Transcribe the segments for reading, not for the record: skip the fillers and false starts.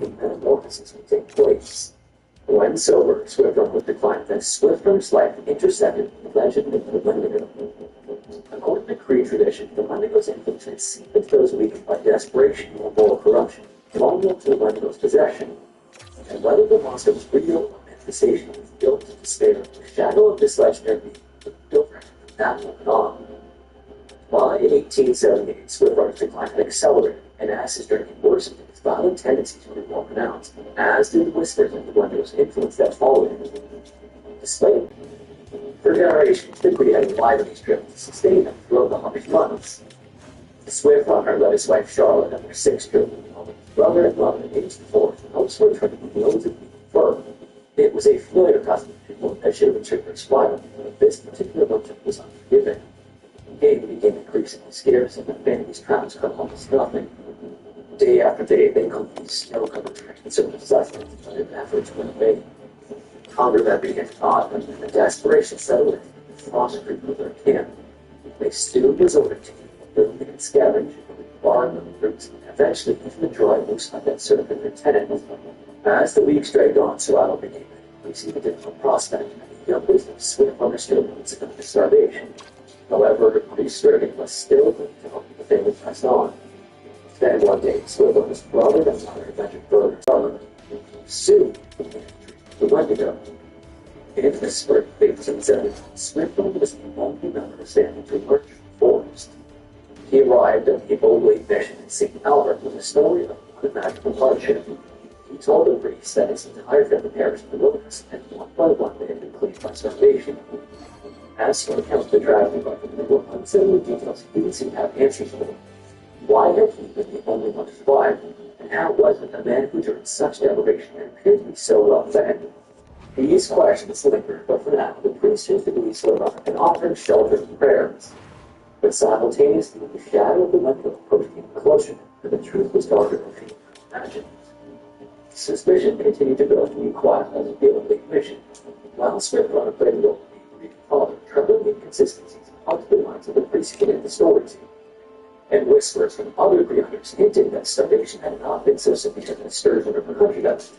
a metamorphosis would take place. When sober, Swiftrunner would decline, then Swiftrunner's life intersected the legend of the Wendigo. According to Cree tradition, the Wendigo's influence had seeped into those weakened by desperation or moral corruption, long up to the Wendigo's possession. And whether the monster was real or manifestation of guilt and despair, the shadow of this legendary being would build from that moment on. By 1878, Swiftrunner's decline had accelerated, and as his drinking worsened, his violent tendencies were more pronounced, as did the whispers of the Wendigo's influence that followed him. Despite for generations, the Cree had relied on these trips to sustain them throughout the harsh months. Swiftrunner led his wife Charlotte and their 6 children, his brother and mother, aged 4, and helped Swiftrunner with loads of beef fur. It was a familiar custom to people that should have been Swiftrunner's wife, but this particular motive was unforgiving. Game became increasingly scarce, and the family's traps cut almost nothing. Day after day, they cooked these snow-covered tracks of sustenance in an effort to win away. Hunger then began to gnaw them, and the desperation settled in, and the frost creeped with their camp. They soon resorted to building and scavenging, barring the roots, and eventually even the dry loose hut that served as their tenant. As the weeks dragged on, survival became an increasingly difficult prospect, and the youngest of Swiftrunner's children succumbed to starvation. However, pre-stricken was still willing to help the family press on. Then one day, Swiftrunner's brother and mother adventured further to Charlotte. Soon, the Wendigo. In the spring of 1870, Swiftrunner was the only member standing to emerge from the forest. He arrived at the Old Lake Mission in St. Albert with a story of unimaginable hardship. He told the priest that his entire family perished in the wilderness, and one by one they had been cleaned by starvation. As for the account of the tragedy, there were unsettling details he didn't seem to have answers for. Why had he been the only one to survive? And how was it a man who during such deprivation and appeared to be so well fed? These questions lingered, but for now, the priest chose to believe Swiftrunner and offered shelter and prayers. But simultaneously, the shadow of the Wendigo approached him closer, and the truth was darker than he imagined. Suspicion continued to grow and be quiet as a field of the mission. While Swiftrunner played the role of a Greek father, troubling inconsistencies haunted the minds of the priest he gave the story to. And whispers from other Greek hunters hinted that starvation had not been so severe in Sturgeon or the country does.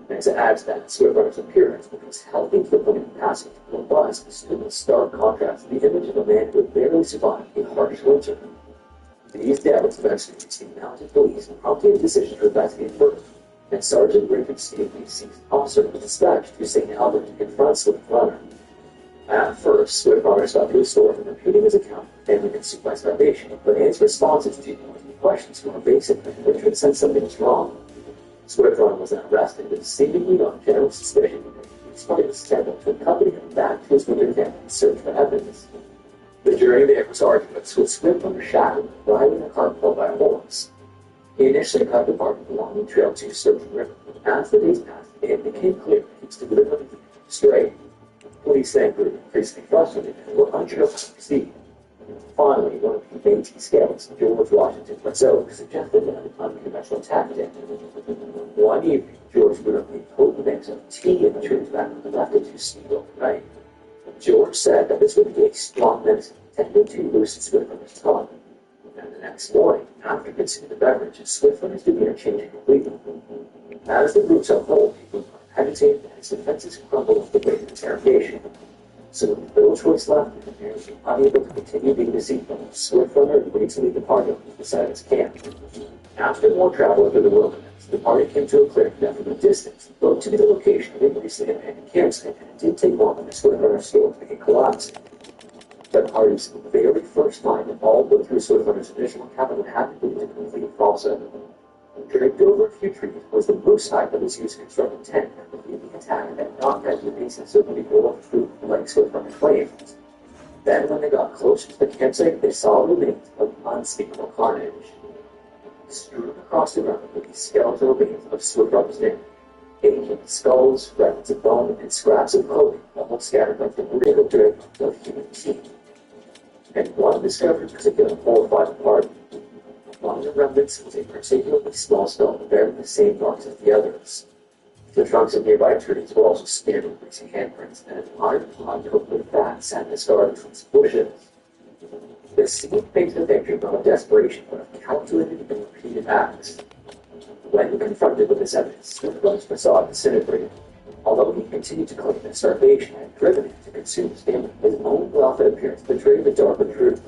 And to add to that, Swiftrunner's appearance, which was healthy to the point of passing to robust, stood in stark contrast to the image of a man who had barely survived a harsh winter. These doubts eventually reached the mounted police and prompted a decision to investigate further, and Sergeant Richard Stevens, seasoned officer, was dispatched to St. Albert to confront Swiftrunner. At first, Swiftrunner stopped to restore him, imputing his account of family consumed by starvation, but his responses to questions were evasive, and Richard said something was wrong. Swiftrunner was then arrested, but seemingly on general suspicion, despite his attempt to accompany him back to his withered family in search for evidence. The jury there was arduous, with Swiftrunner shackled, riding a cart pulled by a horse. He initially cut the part along the trail to Sturgeon River, but as the days passed, it became clear that he was deliberately strayed. Police then grew increasingly frustrated and were unsure of how to proceed. Finally, one of the Métis scouts, George Washington Brazeau, suggested an unconventional tactic. One evening, George brewed up a potent mix of tea and chewing tobacco and left it to steep overnight. George said that this would be a strong medicine intended to loosen Swiftrunner's tongue. And the next morning, after consuming the beverage, Swiftrunner's demeanor changed completely. As the group took hold, he hesitated and his defenses crumbled with the weight of interrogation. So with little choice left, and apparently unable to continue being deceitful, Swiftrunner agreed to leave the party beside his camp. After more travel into the wilderness, the party came to a clearing that from a distance looked to be the location of a recently abandoned campsite, and it didn't take long for Swiftrunner's story to begin collapsing. The party's very first find that all went through Swiftrunner's initial account would have to be a complete falsehood. Draped over a few trees was the moose hide that was used to construct a tent that would lead the attacker had not had the basis of the bowl of food like Swiftrunner claimed. Then, when they got closer to the campsite, they saw remains of unspeakable carnage. Strewn across the ground were the skeletal remains of Swiftrunner's men, aching skulls, fragments of bone, and scraps of clothing, all scattered like the brittle drift of human teeth. And one discovery in particular horrified the party. Among the remnants was a particularly small skull bearing the same marks as the others. The trunks of nearby trees were also smeared with greasy handprints, and an iron pot covered with fat sat discarded from its bushes. The scene painted a picture of desperation, but of calculated and repeated acts. When confronted with this evidence, Swiftwater's facade disintegrated. Although he continued to claim that starvation had driven him to consume his family, his own welfare appearance betrayed the darker truth.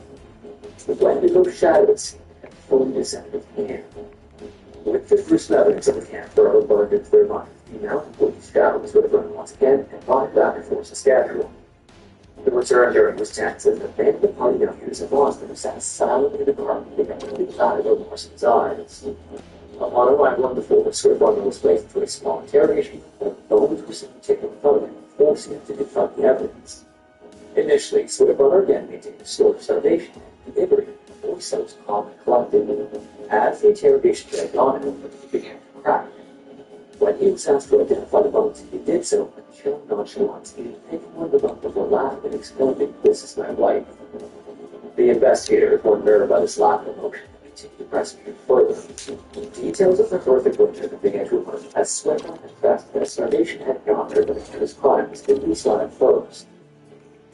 The Wendigo shadow scene had fully descended into the air. With the gruesome evidence of the camp forever burned into their minds, the mountain police shadows would have run once again and brought back and forth Saskatchewan. The return during was tense as the band of the party nephews and Boston sat silently in the car, the cloud of remorse in his eyes. Upon arrival on the floor, Swiftwater was placed into a small interrogation room, and bones were seen taken in front of him, forcing him to confront the evidence. Initially, Swiftwater again maintained a sort of starvation and deliberated, the voice that was calm and collected. As the interrogation dragged on, he began to crack. When he was asked to identify the bones, he did so with chill nonchalance, eating one of the bones before laughing and exclaiming, "This is my wife." The investigators were nerved by this lack of emotion and continued to prosecute further. Details of the horrific butcher began to emerge as Swiftwater confessed that starvation had not contributed to his crimes, at least not at first.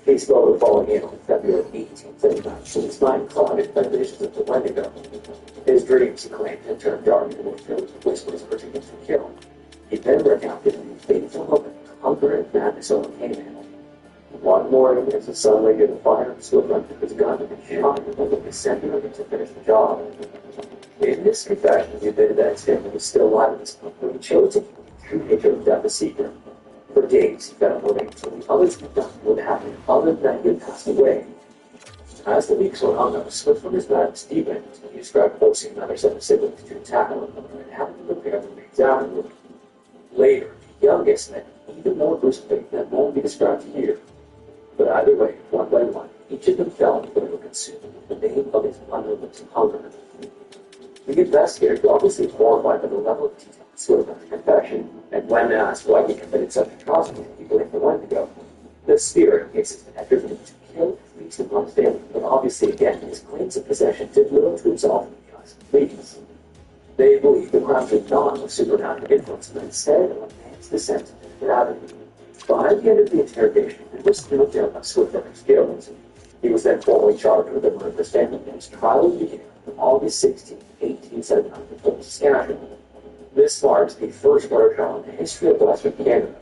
He spoke the following year, in February 1879, when his mind clouded by visions of the Wendigo. His dreams, he claimed, had turned dark and were filled with whispers urging him to kill. He then recounted the fateful moment hunger and madness overcame him. One morning, as the sun lay near the fire, Swiftwater took his gun and shot him with a sending him to finish the job. In his confession, he admitted that his family was still alive at this point, but he chose to keep the true nature of death a secret. For days, he found no until the others had done what happened other than that he had passed away. As the weeks went on, Swiftwater's madness deepened. He described forcing another set of siblings to attack him and having to prepare the remains afterward. Later, the youngest met even more gruesome fate that won't be described here. But either way, one by one, each of them fell into the consumed in the name of his unrelenting hunger. The investigators were obviously horrified by the level of detail in Swiftwater's confession, and when asked why he committed such atrocities, he blamed the Wendigo. The spirit of cases had driven him to kill at least upon his family, but obviously again his claims of possession did little to absolve the eyes of police. They believed the crime did not with supernatural influence, but instead of a man's descent into gravity. By the end of the interrogation, it was no doubt of Swiftwater's guilt. He was then formally charged with the murder of his family, and his trial began on August 16, 1879, in Fort Saskatchewan. This marks the first murder trial in the history of Western Canada.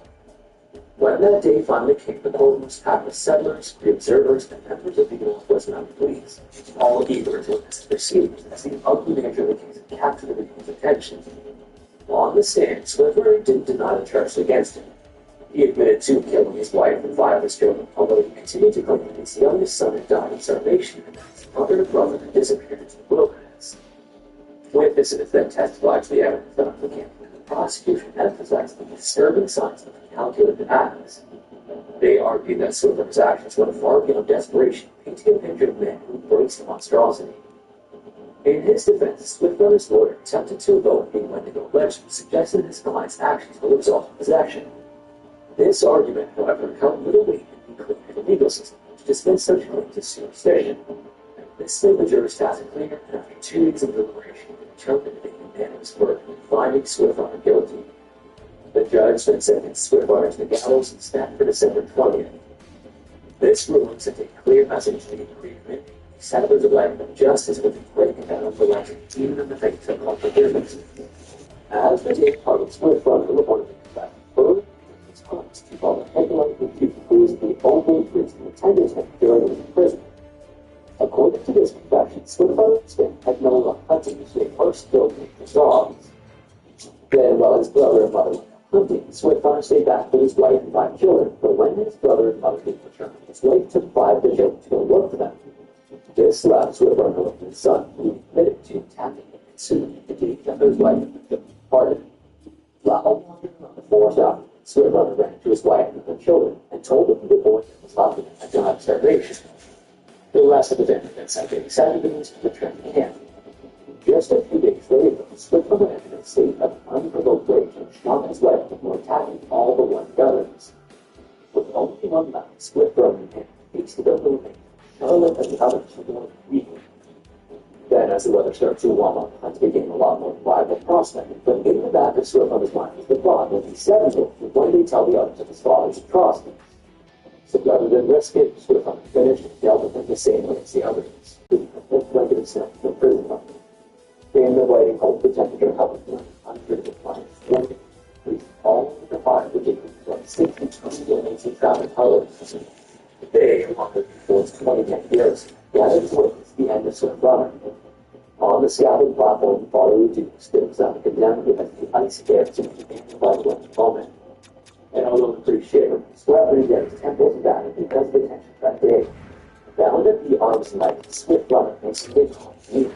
When that day finally came, the court was packed with settlers, observers, and members of the Northwest Mounted Police, all eager to witness the proceedings as the ugly nature of the case had captured everyone's attention. On the stand, Swiftwater didn't deny the charges against him. He admitted to killing his wife and 5 of his children, although he continued to claim that his youngest son had died of starvation and that his other brother had disappeared into the wilderness. Witnesses then testified to the evidence found in the camp, and the prosecution emphasized the disturbing signs of calculated acts. They argued that Swiftwater's actions went far beyond desperation, painting a picture of men who embraced monstrosity. In his defense, Swiftwater's lawyer attempted to evoke the Wendigo legend, suggesting that his client's actions were the result of possession. This argument, however, held little weight in the legal system, which dismissed such claims as superstition. This made the jurors task clear, and after 2 weeks of deliberation, they determined a unanimous verdict in finding Swiftwater guilty. The judge then sentenced Swiftwater to the gallows and stabbed for December 20th. This ruling sent a clear message to the agreement. The settlers of land of justice would be breaking down for election, even in the face of contradictions. As the day parted, Swiftwater reported that further his crimes to follow the headline review, who was the only priest in attendance during his imprisonment. According to this confession, Swiftwater's family had no luck hunting, so they first killed his dogs. Then, while his brother and mother went hunting, Swiftwater stayed back with his wife and 5 children, but when his brother and mother didn't return, his wife took 5 of the children to go look for them. This allowed Swiftwater to look for his son, who he admitted to attacking and consuming the deed after his wife had departed. While wandering around the forest after, Swiftwater ran to his wife and the children and told them the boy that was left with him had died of starvation. The rest of the family then sat getting Saturdays to return to camp. Just a few days later, Swiftwater entered a state of unprovoked rage and shot his wife before attacking all the 1 brothers. With only 1 mouth, Swiftwater and him faced the movement. Charlotte and the others were more weakened. Then, as the weather started to warm up, hunt became a lot more viable prospect. But in the back of Swiftwater's mind was the thought that the 7-year-old would one day tell the others of his father's atrocities. So rather than risk it, Swiftwater finished and dealt with them the same way as the others, who had himself in prison. In the writing home, the temperature helped him critical planets forming. All of the five would get from 60 to 18 traveling colors. They, along with Ford's 20-10 years, gathered to witness the end of Swift running. On the Seattle platform, the body reduced, it was condemned as the ice air to the violent moment. And although the pretty shiver, sweat regained his temples back because of the tension that day. Found that the arms and legs of Swift runner makes it confusing.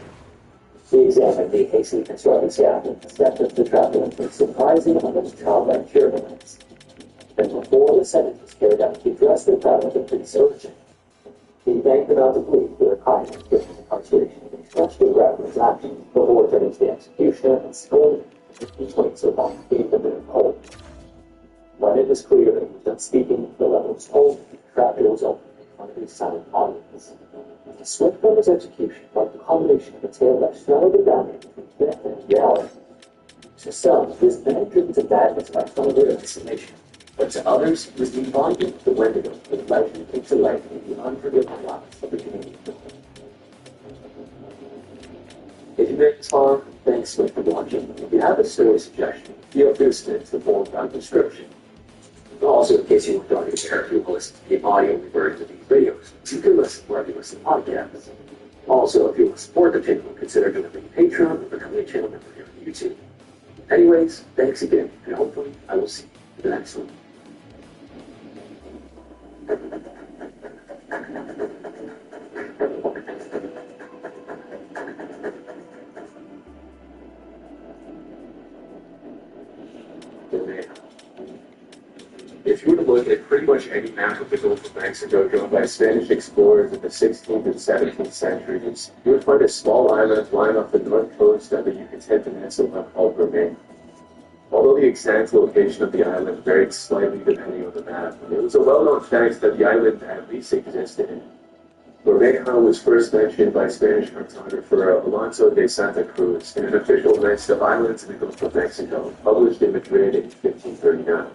They examined the hastily constructed Seattle and stepped up the traveler into a surprising amount of childlike turbulence. And before the sentence was carried out, he addressed the crowd with a pretty surgeon. He thanked them out of belief for their kindness during his incarceration and expressed regret for his actions before turning to the executioner and scolded him for waiting so long to gave them their cold. When it was clear that he was done speaking, the level was told, the trap door was opened in front of his silent audience. The Swift runner's execution marked the culmination of a tale that straddled the boundary between myth and reality. To some, this man driven to madness by hunger and summation, but to others, it was the embodiment of the Wendigo, the legend came to life in the unforgivable lives of the community. If you make this far, thanks for watching. If you have a story suggestion, feel free to submit to the form down in the description. Also, in case you want to audio share, if you will listen to the audio version of these videos, you can listen wherever you listen to podcasts. Also, if you want to support the channel, consider doing a Patreon or becoming a channel member here on YouTube. Anyways, thanks again, and hopefully I will see you in the next one. If you were to look at pretty much any map of the Gulf of Mexico drawn by Spanish explorers in the 16th and 17th centuries, you would find a small island lying off the north coast of the Yucatan Peninsula called Bermeja. Although the exact location of the island varied slightly depending on the map, it was a well-known fact that the island at least existed. Bermeja was first mentioned by Spanish cartographer Alonso de Santa Cruz in an official list of islands in the Gulf of Mexico, published in Madrid in 1539.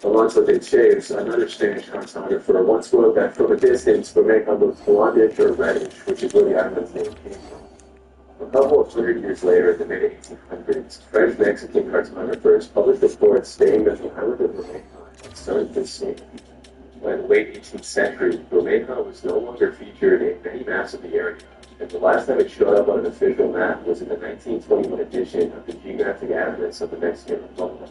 Alonso de Chaves, another Spanish cartographer, once wrote that from a distance, Bermeja looked blondish or reddish, which is where the island's name came from. A couple of hundred years later, in the mid-1800s, French-Mexican cartographers published reports stating that the island of Bermeja had started to sink. By the late 18th century, Bermeja was no longer featured in many maps of the area, and the last time it showed up on an official map was in the 1921 edition of the Geographic Atlas of the Mexican Republic.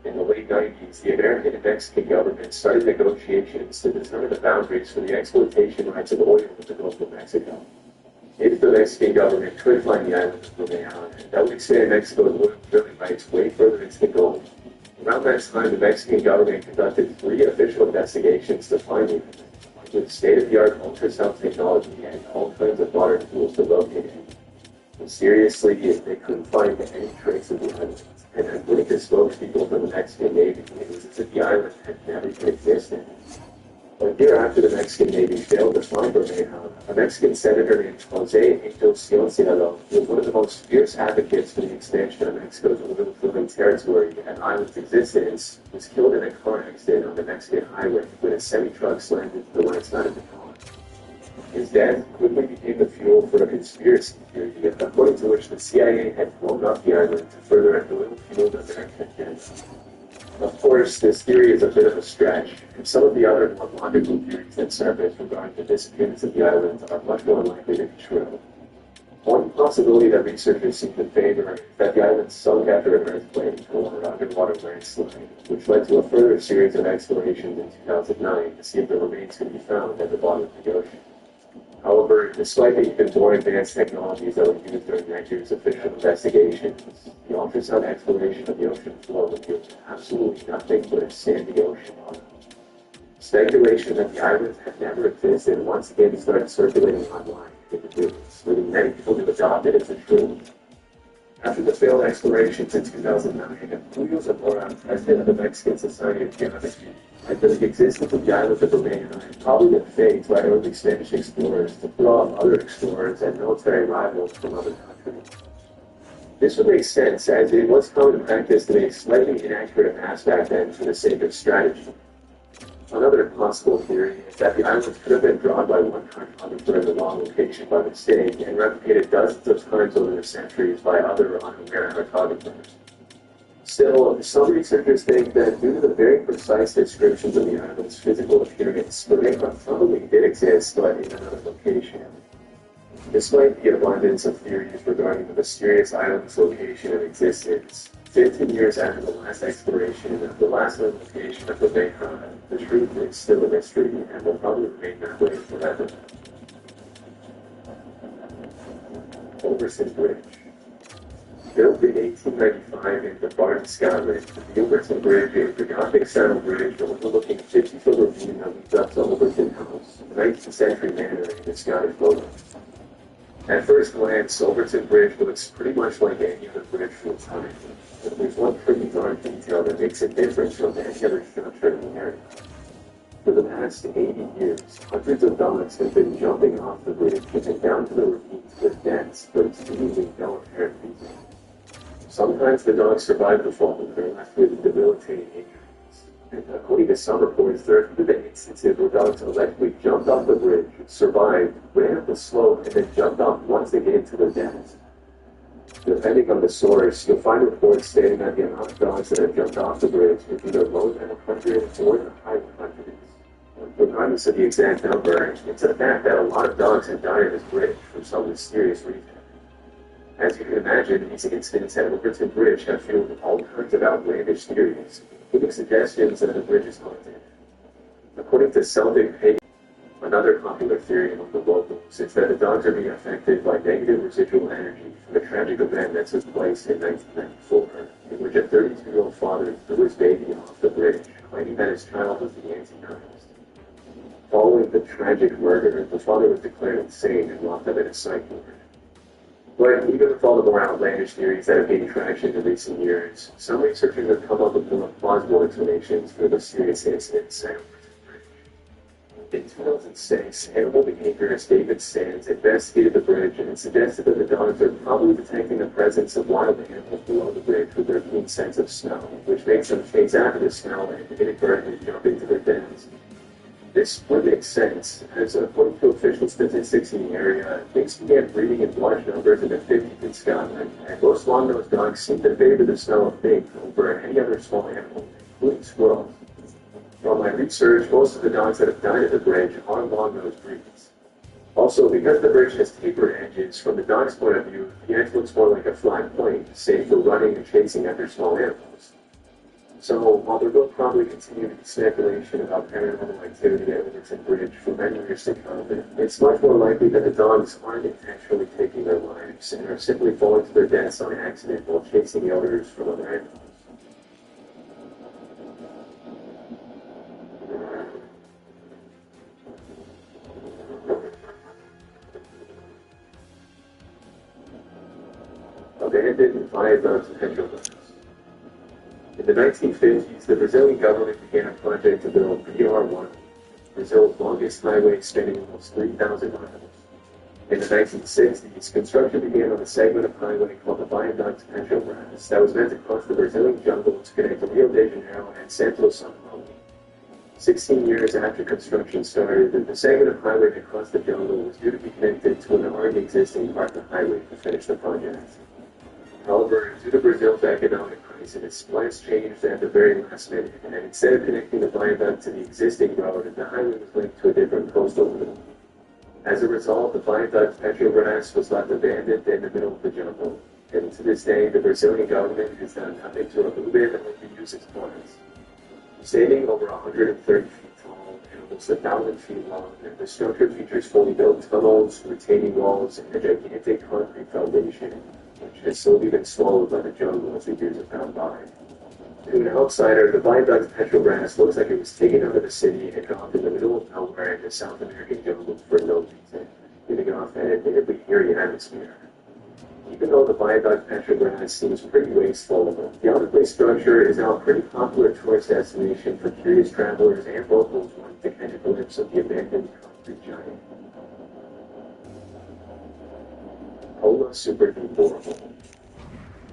In the late 90s, the American and Mexican governments started negotiations to determine the boundaries for the exploitation rights of oil in the Gulf of Mexico. If the Mexican government could find the island of Bermeja, that would expand Mexico's oil drilling rights way further into the Gulf. Around that time, the Mexican government conducted 3 official investigations to find the island, with state-of-the-art ultrasound technology and all kinds of modern tools to locate it. Mysteriously, they couldn't find any trace of the island. And according to spokespeople from the Mexican Navy, it was as if the island had never existed. A year after the Mexican Navy failed to find Bermeja, a Mexican senator named Jose Cielo was one of the most fierce advocates for the expansion of Mexico's oil-filling territory and island's existence, was killed in a car accident on the Mexican highway when a semi-truck slammed into the right side of the car. His death quickly became the fuel for a conspiracy theory, according to which the CIA had blown up the island to further an oil-fueled American agenda. Of course, this theory is a bit of a stretch, and some of the other more logical theories that surface regarding the disappearance of the island are much more likely to be true. One possibility that researchers seem to favor is that the island sunk after an earthquake or an underwater landslide, which led to a further series of explorations in 2009 to see if the remains could be found at the bottom of the ocean. However, despite the even more advanced technologies that were used during that year's official investigations, the ultrasound exploration of the ocean floor revealed absolutely nothing but a sandy ocean bottom. Speculation that the island had never existed once again started circulating online in the news, leading many people to adopt it as a truth. After the failed explorations in 2009, Julio Zamora, president of the Mexican Society of Geology, had that the existence of the island of Bermeja had probably been faked by early Spanish explorers to throw off other explorers and military rivals from other countries. This would make sense, as it was common practice to make slightly inaccurate maps back then for the sake of strategy. Another possible theory is that the islands could have been drawn by one cartographer in the wrong location by mistake and replicated dozens of times over the centuries by other unaware cartographers. Still, some researchers think that due to the very precise descriptions of the island's physical appearance, the Raycraft probably did exist, but in another location. Despite the abundance of theories regarding the mysterious island's location and existence, 15 years after the last exploration of the last known location of the Raycraft, the truth is still a mystery and will probably remain that way forever. Overton Bridge. Built in 1895 in Dumbarton, Scotland, the Overton Bridge is a Gothic style bridge overlooking a 50-foot ravine that leads up to Overton House, a 19th century manor in the Scottish Lowlands. At first glance, Overton Bridge looks pretty much like any other bridge from the time, but there's one pretty darn detail that makes it different from any other structure in the area. For the past 80 years, hundreds of dogs have been jumping off the bridge and down to the ravine to their deaths for seemingly no apparent reason. Sometimes the dogs survive the fall and are left with debilitating injuries. And according to some reports, there have been instances where dogs allegedly jumped off the bridge, survived, ran up the slope, and then jumped off once they get into their deaths. Depending on the source, you'll find reports stating that the amount of dogs that have jumped off the bridge is either low than 100 or in the high 100s. Regardless of the exact number, it's a fact that a lot of dogs have died at this bridge for some mysterious reason. As you can imagine, these incidents at Overton Bridge have fueled all kinds of outlandish theories, including suggestions that the bridge is haunted. According to Selvig Pagan, another popular theory among the locals is that the dogs are being affected by negative residual energy from a tragic event that took place in 1994, in which a 32-year-old father threw his baby off the bridge, claiming that his child was the Antichrist. Following the tragic murder, the father was declared insane and locked up in a psych ward. But even with all the more outlandish theories that have gained traction in recent years, some researchers have come up with more plausible explanations for the serious incidents at Overton Bridge. In 2006, animal behaviorist David Sands investigated the bridge and suggested that the dogs are probably detecting the presence of wild animals below the bridge with their keen sense of smell, which makes them chase after the smell and inadvertently jump into their dens. This would make sense, as according to official statistics in the area, pigs began breeding in large numbers in the 50s in Scotland, and most long-nosed dogs seem to favor the smell of pig over any other small animal, including squirrels. From my research, most of the dogs that have died at the bridge are long-nosed breeds. Also, because the bridge has tapered edges, from the dog's point of view, the edge looks more like a flat plane, safe for running and chasing after small animals. So, while there will probably continue to be speculation about paranormal activity at Overton Bridge for many years to come, it's much more likely that the dogs aren't intentionally taking their lives and are simply falling to their deaths on accident while chasing the others from other animals. Abandoned viaducts and roads. In the 1950s, the Brazilian government began a project to build BR-1, Brazil's longest highway spanning almost 3,000 miles. In the 1960s, construction began on a segment of highway called the Viaduct Petrobras that was meant to cross the Brazilian jungle to connect Rio de Janeiro and Santos, São Paulo. 16 years after construction started, the segment of highway that crossed the jungle was due to be connected to an already existing part of the highway to finish the project. However, due to Brazil's economic crisis, plans changed at the very last minute, and instead of connecting the viaduct to the existing road, the highway was linked to a different coastal route. As a result, the viaduct Petrobras was left abandoned in the middle of the jungle, and to this day, the Brazilian government has done nothing to remove it or reuse its plans. Standing over 130 feet tall and almost 1,000 feet long, the structure features fully built tunnels, retaining walls, and a gigantic concrete foundation, which has slowly been swallowed by the jungle as the years have gone by. To an outsider, the viaduct Petrobras looks like it was taken out of the city and dropped in the middle of nowhere in the South American jungle for no reason, giving off an admittedly eerie atmosphere. Even though the viaduct Petrobras seems pretty wasteful, the out-of-place structure is now a pretty popular tourist destination for curious travelers and locals wanting to catch a glimpse of the abandoned concrete giant. Hola Super Borehole.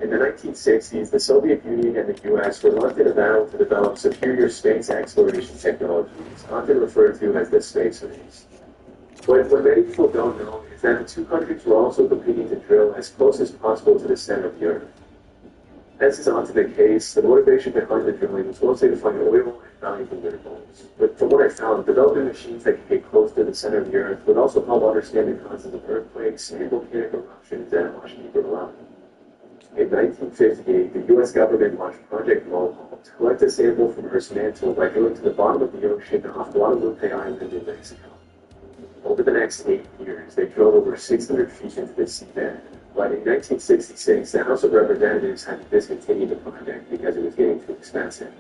In the 1960s, the Soviet Union and the U.S. were locked in a battle to develop superior space exploration technologies, often referred to as the space race. What many people don't know is that the two countries were also competing to drill as close as possible to the center of the Earth. As is often the case, the motivation behind the drilling was mostly to find oil and valuable minerals. But from what I found, developing machines that could get close to the center of the Earth would also help understand the causes of earthquakes and volcanic eruptions at a much deeper level. In 1958, the U.S. government launched Project Mohawk to collect a sample from Earth's mantle by drilling to the bottom of the ocean off Guadalupe Island in Mexico. Over the next 8 years, they drilled over 600 feet into the seabed. But in 1966, the House of Representatives had to discontinue the project because it was getting too expensive.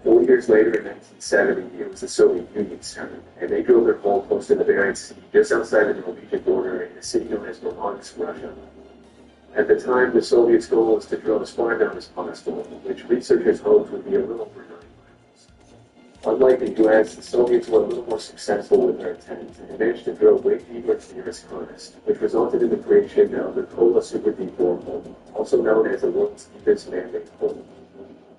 4 years later, in 1970, it was the Soviet Union's turn, and they drilled their hole close to the Bering Sea, just outside the Norwegian border in a city known as Murmansk, Russia. At the time, the Soviets' goal was to drill as far down as possible, which researchers hoped would be a little over 9 miles. Unlike the U.S., the Soviets were a little more successful with their attempt and managed to drill way deeper to the Earth's crust, which resulted in the creation of the Kola superdeep borehole, also known as the world's deepest man-made hole.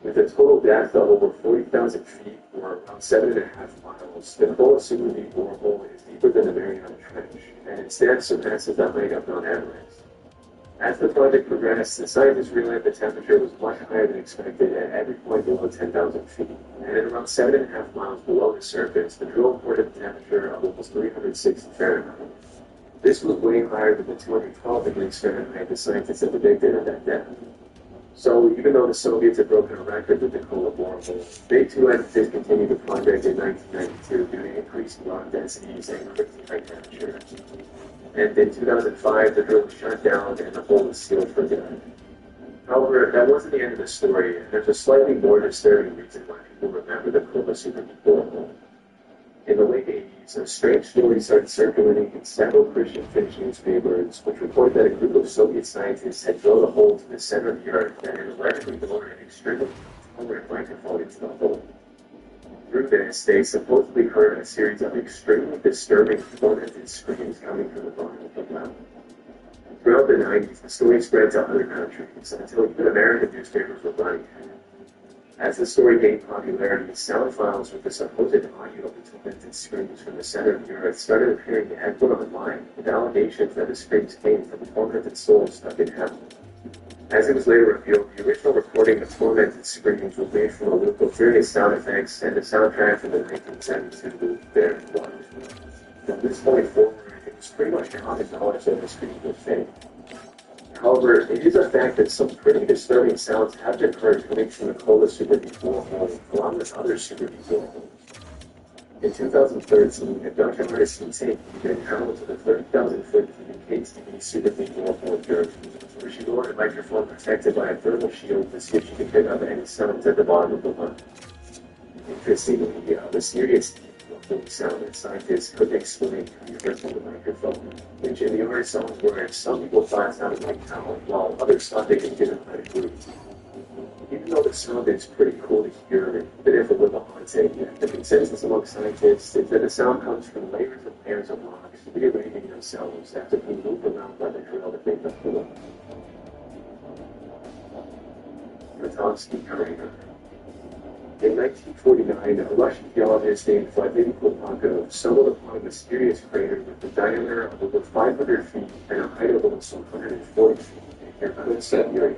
With a total depth of over 40,000 feet, or around 7.5 miles, the Kola superdeep borehole is deeper than the Mariana Trench, and its depth surpasses that height of Mount Everest. As the project progressed, the scientists realized the temperature was much higher than expected at every point below 10,000 feet, and at around 7.5 miles below the surface, the drill reported a temperature of almost 360 Fahrenheit. This was way higher than the 212 degrees Fahrenheit the scientists had predicted at that depth. So, even though the Soviets had broken a record with the Kola borehole, they too had to discontinue the project in 1992 due to increased rock densities and quickly high temperatures. And in 2005, the drill was shut down and the hole was sealed for good. However, that wasn't the end of the story, and there's a slightly more disturbing reason why people remember the Kola superdeep borehole. In the late 80s, a strange story started circulating in several Christian Finnish newspapers, which reported that a group of Soviet scientists had drilled a hole to the center of the Earth and had allegedly delivered an extremely tolerant microphone into the hole. Through this, they supposedly heard a series of extremely disturbing, tormented screams coming from the bottom of the mountain. Throughout the 90s, the story spread to other countries until even American newspapers were running it. As the story gained popularity, sound files with the supposed audio of the tormented screams from the center of the Earth started appearing everywhere online, with allegations that the screams came from tormented souls stuck in hell. As it was later revealed, the original recording of tormented screams was made from a loop of various sound effects and the soundtrack from the 1972 movie Bear Blood. From this point forward, it was pretty much common knowledge that the screams were fake. However, it is a fact that some pretty disturbing sounds have been heard coming from the Kola superdeep borehole, along with other superdeep boreholes. In 2013, a Dr. Artisan St. traveled to the 30,000-foot KTV superdeep borehole in Jersey, where she wore a microphone protected by a thermal shield to see if she could pick up any sounds at the bottom of the line. Interestingly, the serious sound that scientists couldn't explain could be heard through the microphone, which in the artisan's words, some people thought sounded like cow, while others thought they could didn't let it breathe. Even though the sound is pretty cool to hear, but if it was haunting, the consensus among scientists is that the sound comes from layers of rocks rearranging themselves after being moved around by the drill that made the hole. Matovsky crater. In 1949, a Russian geologist named Vladimir Klopakov stumbled upon a mysterious crater with a diameter of over 500 feet and a height of almost 140 feet near Kutset, Siberia.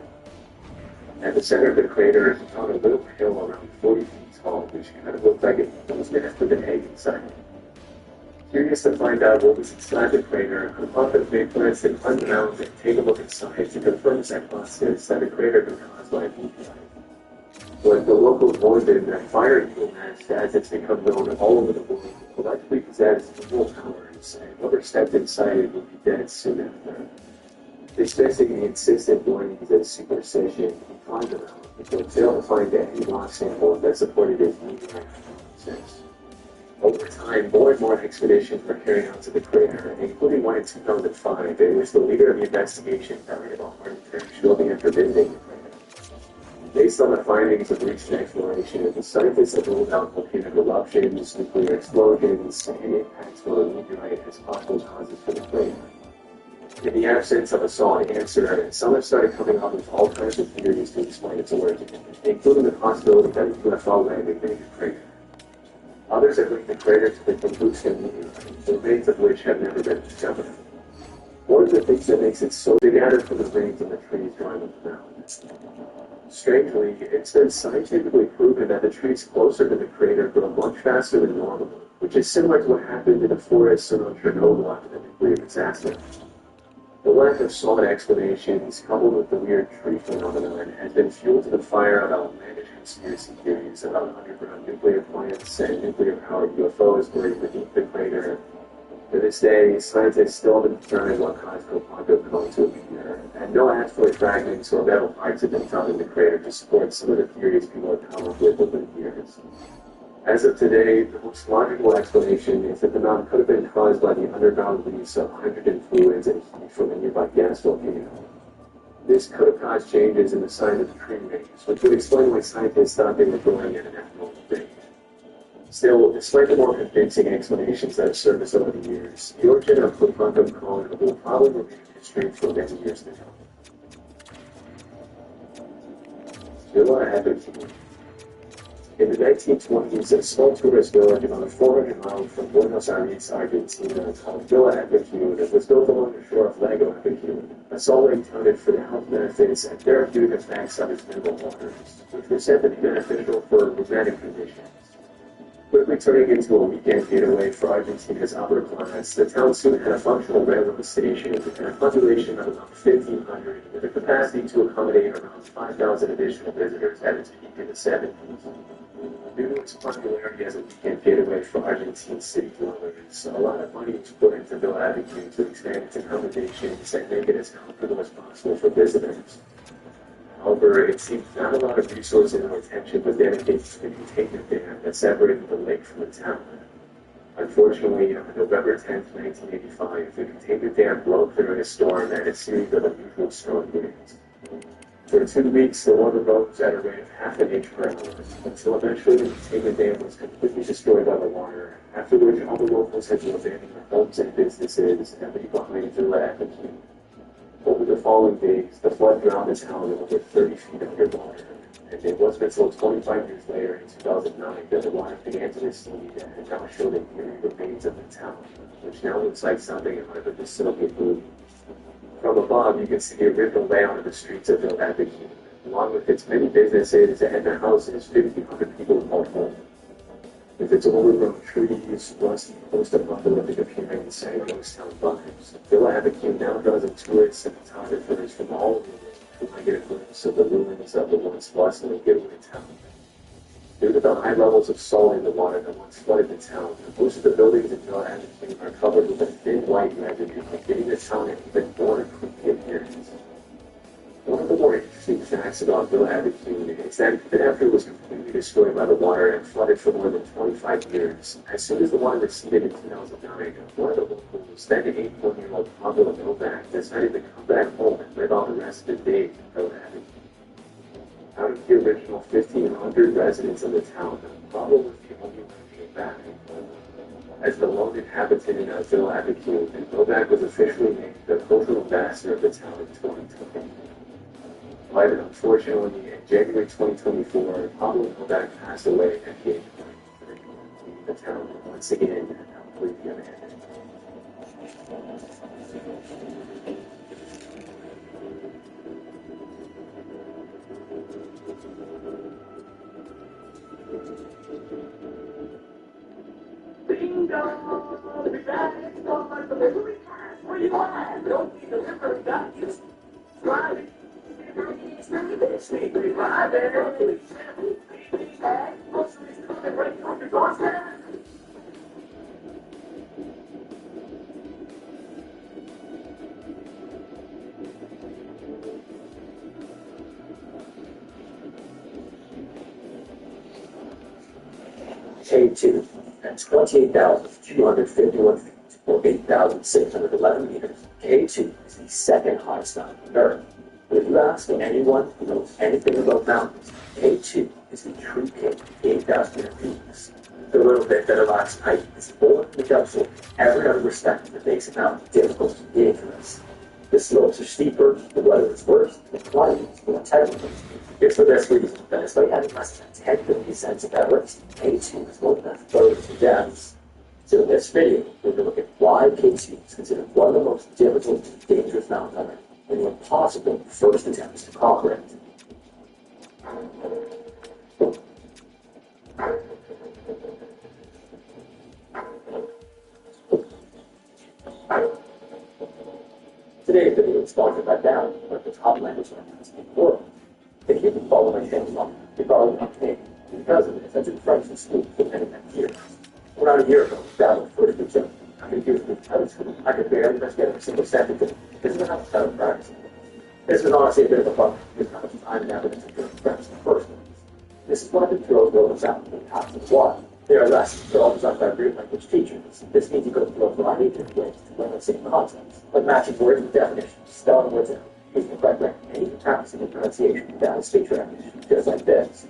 At the center of the crater, he found a little hill around 40 feet tall, which kind of looked like it was nest with an egg inside it. Curious to find out what was inside the crater, Klopakov made plans to climb the mountain and take a look inside to confirm his hypothesis that the crater could be caused by a meteorite. But the locals warned him that fire eagle nest, as it's become known all over the world, allegedly possessed evil powers, and whoever stepped inside it would be dead soon after. Dismissing the insistent warnings as superstition, he climbed the mountain, but failed to find any rock samples that supported his meteorite hypothesis. Over time, more and more expeditions were carried out to the crater, including one in 2005, in which the leader of the investigation carried about arbitrary shortly after visiting the crater. Based on the findings of recent exploration, the scientists have ruled out volcanic eruptions, nuclear explosions, and impacts from a meteorite as possible causes for the crater. In the absence of a solid answer, some have started coming up with all kinds of theories to explain its origin, including the possibility that a UFO landed in the crater. Others have linked the crater to the combustion meteorite, the remains of which have never been discovered. One of the things that makes it so scattered from the rings and the trees growing on the mountain. Strangely, it's been scientifically proven that the trees closer to the crater grow much faster than normal, which is similar to what happened in the forests around Chernobyl after the nuclear disaster. The lack of solid explanations, coupled with the weird tree phenomenon, has been fuel to the fire of outlandish conspiracy theories about underground nuclear plants and nuclear-powered UFOs buried beneath the crater. To this day, scientists still haven't determined what caused Copanco cone to appear, and no asteroid fragments or metal parts have been found in the crater to support some of the theories people have come up with over the years. As of today, the most logical explanation is that the mountain could have been caused by the underground release of hydrogen fluids and heat from a nearby gas volcano. This could have caused changes in the size of the tree rings, which would explain why scientists thought they were growing at an abnormal rate. Still, despite the more convincing explanations that have surfaced over the years, the origin of the quantum cone will probably remain a mystery for many years to come. Villa Abedin. In the 1920s, a small tourist village about 400 miles from Buenos Aires, Argentina, called Villa Abedin was built along the shore of Lago Abedin, a solid touted for the health benefits and therapeutic effects of its mineral waters, which were said to be beneficial for rheumatic conditions. Quickly turning into a weekend getaway for Argentina's upper class, the town soon had a functional railroad station and a population of about 1,500, with a capacity to accommodate around 5,000 additional visitors at its peak in the 70s. Due to its popularity as a weekend getaway for Argentine city dwellers, a lot of money was put into Villa Abedin to expand its accommodations and make it as comfortable as possible for visitors. However, it seems not a lot of resources or attention was dedicated to the containment dam that separated the lake from the town. Unfortunately, on November 10, 1985, the containment dam broke during a storm and a series of unusual strong winds. For 2 weeks, the water rose at a rate of half an inch per hour, until eventually the containment dam was completely destroyed by the water, after which all the locals had to abandon their homes and businesses and leave behind Villa Abedin. Over the following days, the flood drowned the town over 30 feet underwater, and it wasn't until 25 years later, in 2009, that the water began to recede and now showed the eerie remains of the town, which now looks like something out of a dystopian movie. From above, you can see the original layout of the streets of Villa Abedin, along with its many businesses and the houses 1,500 people call home. With its overgrown trees, rusty post-apocalyptic appearance, and ghost town vibes, Villa Abedin now draws in tourists and photographers from all over the world who might get a glimpse of the ruins of the once bustling getaway town. Due to the high levels of salt in the water that once flooded the town, most of the buildings in Villa Abedin are covered with a thin white residue, giving the town an even more creepy appearance. One of the more interesting facts about Villa Abedin is that even after it was completely destroyed by the water and flooded for more than 25 years, as soon as the water receded in 2009, one of the locals, then 81-year-old Pablo Novak, decided to come back home and live out the rest of the day in Villa Abedin. Out of the original 1,500 residents of the town, Pablo was the only one who came back. As the lone inhabitant of Villa Abedin, Novak was officially named the cultural ambassador of the town in 2020. But unfortunately, in January 2024, Pablo Novak passed away at the age of 93, leaving the town once again completely abandoned. Bingo! The guy is going to delivery time. Where you at? Don't be delivered. Got you. Driving. Sneaky driving. Groceries coming right on your doorstep. K2 at 28,251 feet, or 8,611 meters. K2 is the second hottest mountain on Earth. But if you ask anyone who knows anything about mountains, K2 is the true king of 8,000 peaks. The little bit that Iraq's height is more than the for every other respect that makes a mountain difficult to get into this. The slopes are steeper, the weather is worse, the climate is more technical. It's for this reason that despite having less than 10 billion cents of Everest, K2 is more than a third of the deaths. So in this video, we're going to look at why K2 is considered one of the most difficult and dangerous mountains on Earth, and the impossible first attempts to conquer it. Today's video is sponsored by Down, one of the top language learners in the world. If you've been following my channel long, you're probably up to date. Because of it, I took French in school for many years. Around a year ago, that was first attempt. I could use it out of school. I could barely put together a single sentence because of how much time practice. This was honestly a bit of a bummer because how much time and effort it took to learn French in the first place. This is why the drills roll us out in half of water. There are lessons that are all designed by real language teachers. This means you go through a variety of different ways to learn the same concepts, like matching words with definitions, spelling words out, using the correct grammar, and even practicing the pronunciation without speech recognition, just like this.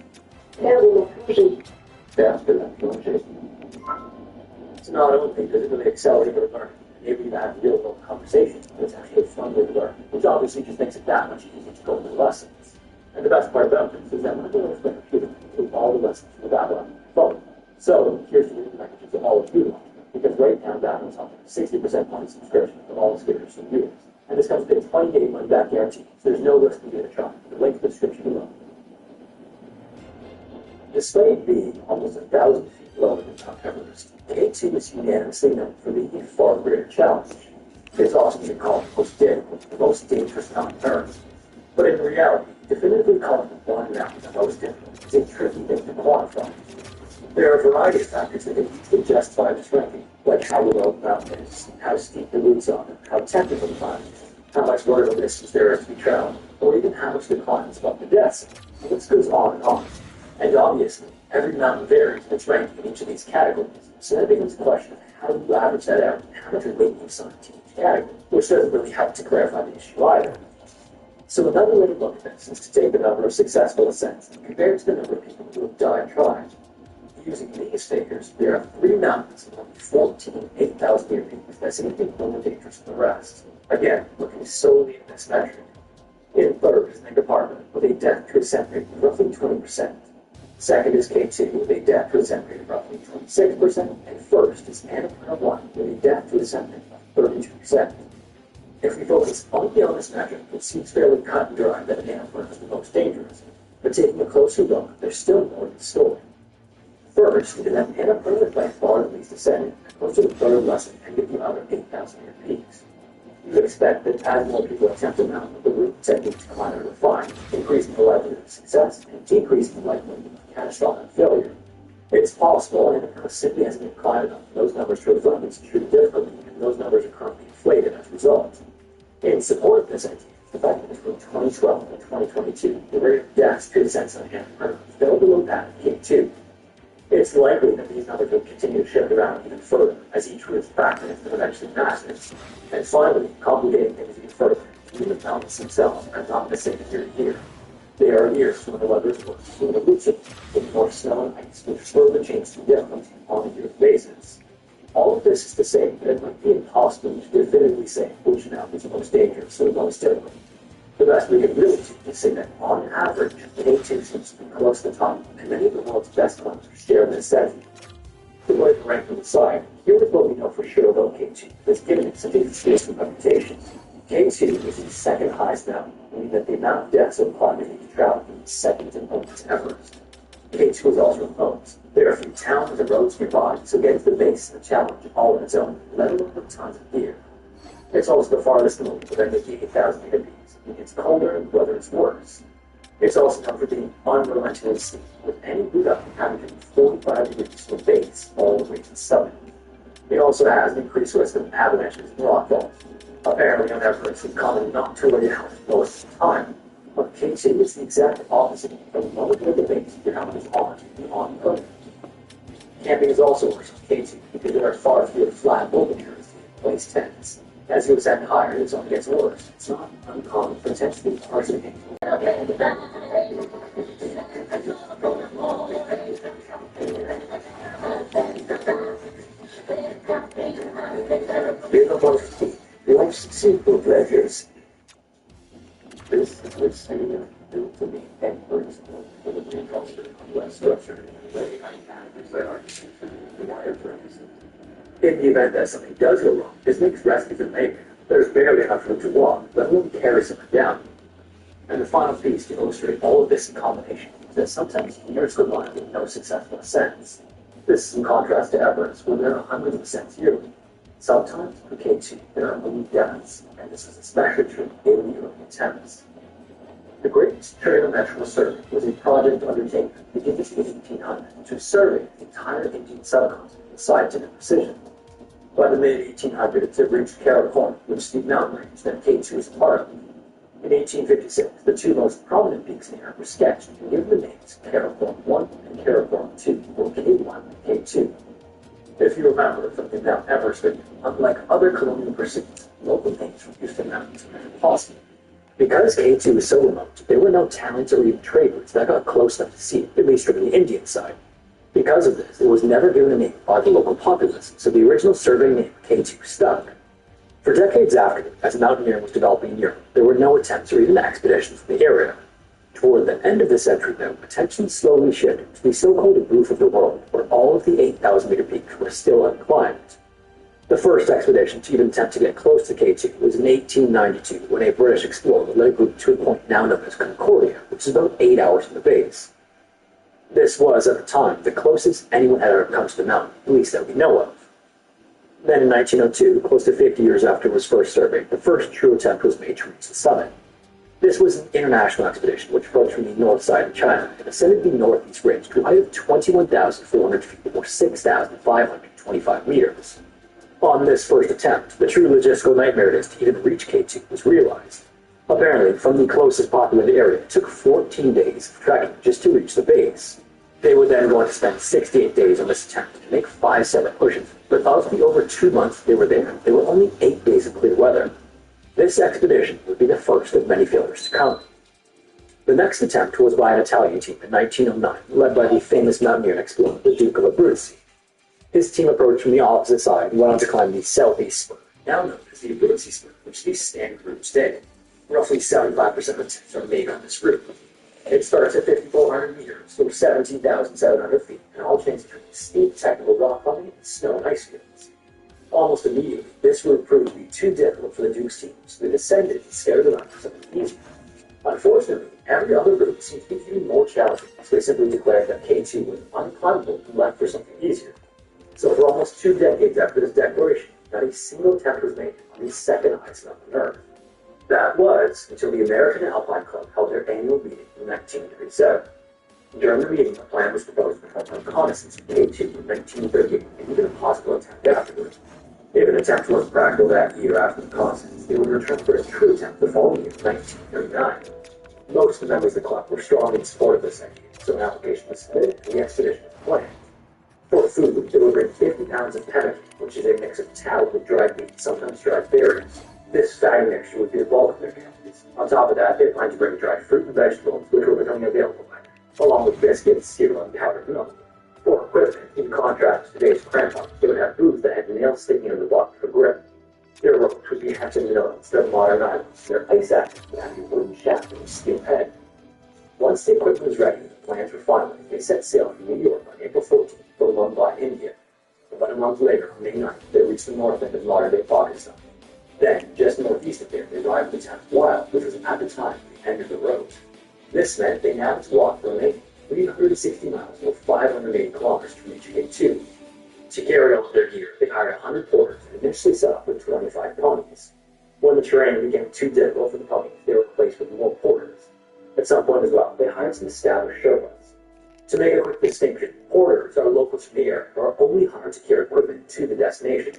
It's not only does it really accelerate your learning, enable you to have real world conversations, but it's actually a fun way to learn, which obviously just makes it that much easier to go into lessons. And the best part about this is that when I go to the computer, I include all the lessons from the Babylon phone. So here's the reason I can choose all of you, because right now Babylon's offering 60% money subscription for all subscriptions for years. And this comes with a 20-day money-back guarantee, so there's no risk of giving it a try. The link to the description below. Despite being almost 1,000 feet lower than Mount Everest, K2 is unanimously known for being a far greater challenge. It's also been called the most difficult, the most dangerous mountain on Earth. But in reality, definitively calling one mountain the most difficult is a tricky thing to quantify. There are a variety of factors that can justify this ranking, like how low the mountain is, how steep the routes are, how technical the climb is, how much vertical distance there is to be traveled, or even how much the climb is above the desert. The list goes on and on. And obviously, every mountain varies in its ranking in each of these categories. So then it becomes a question of how do you average that out and how much weight you assign to each category, which doesn't really help to clarify the issue either. So another way to look at this is to take the number of successful ascents and compare it to the number of people who have died trying. Using these figures, there are 3 mountains with only 14 8,000-meter peaks that seem to be more dangerous than the rest. Again, looking solely at this metric. In third is Negapartment, with a death to ascent rate of roughly 20%. Second is K2, with a death to ascent rate of roughly 26%. And first is Annapurna 1, with a death to ascent rate of 32%. If we focus only on this metric, it seems fairly cut and dry that Annapurna is the most dangerous. But taking a closer look, there's still more to the story. First, is that Annapurna is by far the least ascended, and most of the third lesson can give you other 8,000-meter peaks. You would expect that as more people attempt the mountain, the route technique to climb are refined, increasing the likelihood of success and decreasing the likelihood of catastrophic failure. It's possible Annapurna simply hasn't been climbed enough for those numbers to reflect its true difficulty, and those numbers are currently inflated as a result. In support of this idea, the fact that between 2012 and 2022, the rate of deaths to ascents on Annapurna fell below that of K2. It's likely that these numbers will continue to shift around even further as each route is factored into the eventually massive. And finally, complicating things even further, even the mountains themselves are not the same year to year. There are years when the weather is worse, when the routes with more snow and ice, which further change the difficulty on a yearly basis. All of this is to say that it might be impossible to definitively say which mountain is the most dangerous or the most difficult. The best we can really do is say that, on average, K2 seems to be close to the top, and many of the world's best climbers share this sentiment. To go ahead and rank them aside, here is what we know for sure about K2, that's given it such a distinct reputation. K2 is the second highest mountain, meaning that the amount of deaths of climbers need to travel is second to Mount Everest. K2 is also remote. There are few towns and roads nearby, so getting to the base is a challenge all on its own, let alone with tons of gear. It's also the farthest known within the 8,000-meter peaks. It's colder and the weather is worse. It's also known for being unrelentingly steep, with any route up having to be 45 degrees from base all the way to the summit. It also has an increased risk of avalanches and rockfalls. Apparently on Everest, it's common not to lay out most of the time, but K2 is the exact opposite. From the moment you're at the base, your helmet is on foot. Camping is also worse on K2 because there are far fewer flat open areas to place tents. As you ascend higher, it only gets worse. It's not uncommon for tents to be partially painful. In the most life's simple pleasures, less structured and way managers that are wired for instance. In the event that something does go wrong, this makes rescues and make there's barely enough room to walk, let alone carry someone down. And the final piece to illustrate all of this in combination is that sometimes years go by with no successful ascents. This is in contrast to efforts where there are hundreds of ascents yearly. Sometimes, for K2, there are only deaths, and this is especially true in the early attempts. The Great Trigonometrical Survey was a project undertaken beginning in the 1800s to survey the entire Indian subcontinent with scientific precision. By the mid-1800s, it reached Karakoram, which is the mountain range that K2 is a part of. In 1856, the two most prominent peaks in the Earth were sketched and given the names Karakoram 1 and Karakoram 2, or K1 and K2. If you remember from the Mount Everest video, unlike other colonial pursuits, local names were used for mountains whenever possible. Because K2 was so remote, there were no talents or even trade routes that got close enough to see it, at least from the Indian side. Because of this, it was never given a name by the local populace, so the original survey name K2 stuck. For decades after, as mountaineering was developing in Europe, there were no attempts or even expeditions in the area. Toward the end of the century, though, attention slowly shifted to the so-called roof of the world, where all of the 8,000-meter peaks were still unclimbed. The first expedition to even attempt to get close to K2 was in 1892, when a British explorer led a group to a point now known as Concordia, which is about 8 hours from the base. This was, at the time, the closest anyone had ever come to the mountain, at least that we know of. Then in 1902, close to 50 years after it was first surveyed, the first true attempt was made to reach the summit. This was an international expedition which approached from the north side of China and ascended the northeast ridge to a height of 21,400 feet, or 6,525 meters. On this first attempt, the true logistical nightmare it is to even reach K2 was realized. Apparently, from the closest populated area, it took 14 days of trekking just to reach the base. They would then go on to spend 68 days on this attempt to make 5 separate pushes, but of the over 2 months they were there were only 8 days of clear weather. This expedition would be the first of many failures to come. The next attempt was by an Italian team in 1909, led by the famous mountaineer and explorer, the Duke of Abruzzi. His team approached from the opposite side and went on to climb the southeast spur, now known as the Abruzzi spur, which is the standard route today. Roughly 75% of attempts are made on this route. It starts at 5,400 meters, or 17,700 feet, and all changes between steep technical rock climbing and snow and ice fields. Almost immediately, this route proved to be too difficult for the Duke's team, so they decided to scare it around for something easier. Unfortunately, every other route seemed to be even more challenging, so they simply declared that K2 was unclimbable and left for something easier. So for almost 2 decades after this declaration, not a single attempt was made on the second highest mountain on Earth. That was until the American Alpine Club held their annual meeting in 1937. During the meeting, a plan was proposed to perform reconnaissance of K2 in 1938 and even a possible attempt afterwards. If an attempt was practical that year after the reconnaissance, they would return for a true attempt the following year, 1939. Most of the members of the club were strongly in support of this idea, so an application was submitted and the expedition was planned. For food, they would bring 50 pounds of pemmican, which is a mix of tallow with dried meat, sometimes dried berries. This fatty mixture would be the bulk of their calories. On top of that, they planned to bring dried fruit and vegetables, which were becoming available by now, along with biscuits, cereal, and powdered milk. For equipment, in contrast to today's crampons, they would have boots that had nails sticking out of the bottom for grip. Their ropes would be hatched in mill instead of modern islands. Their ice axes would have a wooden shaft and a steel head. Once the equipment was ready and the plans were finalized, they set sail from New York on April 14th for Mumbai, India. About a month later, on May 9th, they reached the north end of modern-day Pakistan. Then, just northeast of there, they arrived at the town of Wild, which was at the time the end of the road. This meant they now had to walk the remaining 360 miles, or 580 kilometers, to reach K2. To carry all of their gear, they hired 100 porters and initially set off with 25 ponies. When the terrain became too difficult for the ponies, they were replaced with more porters. At some point as well, they hired some established Sherpas. To make a quick distinction, porters are locals from the area who are only hired to carry equipment to the destination.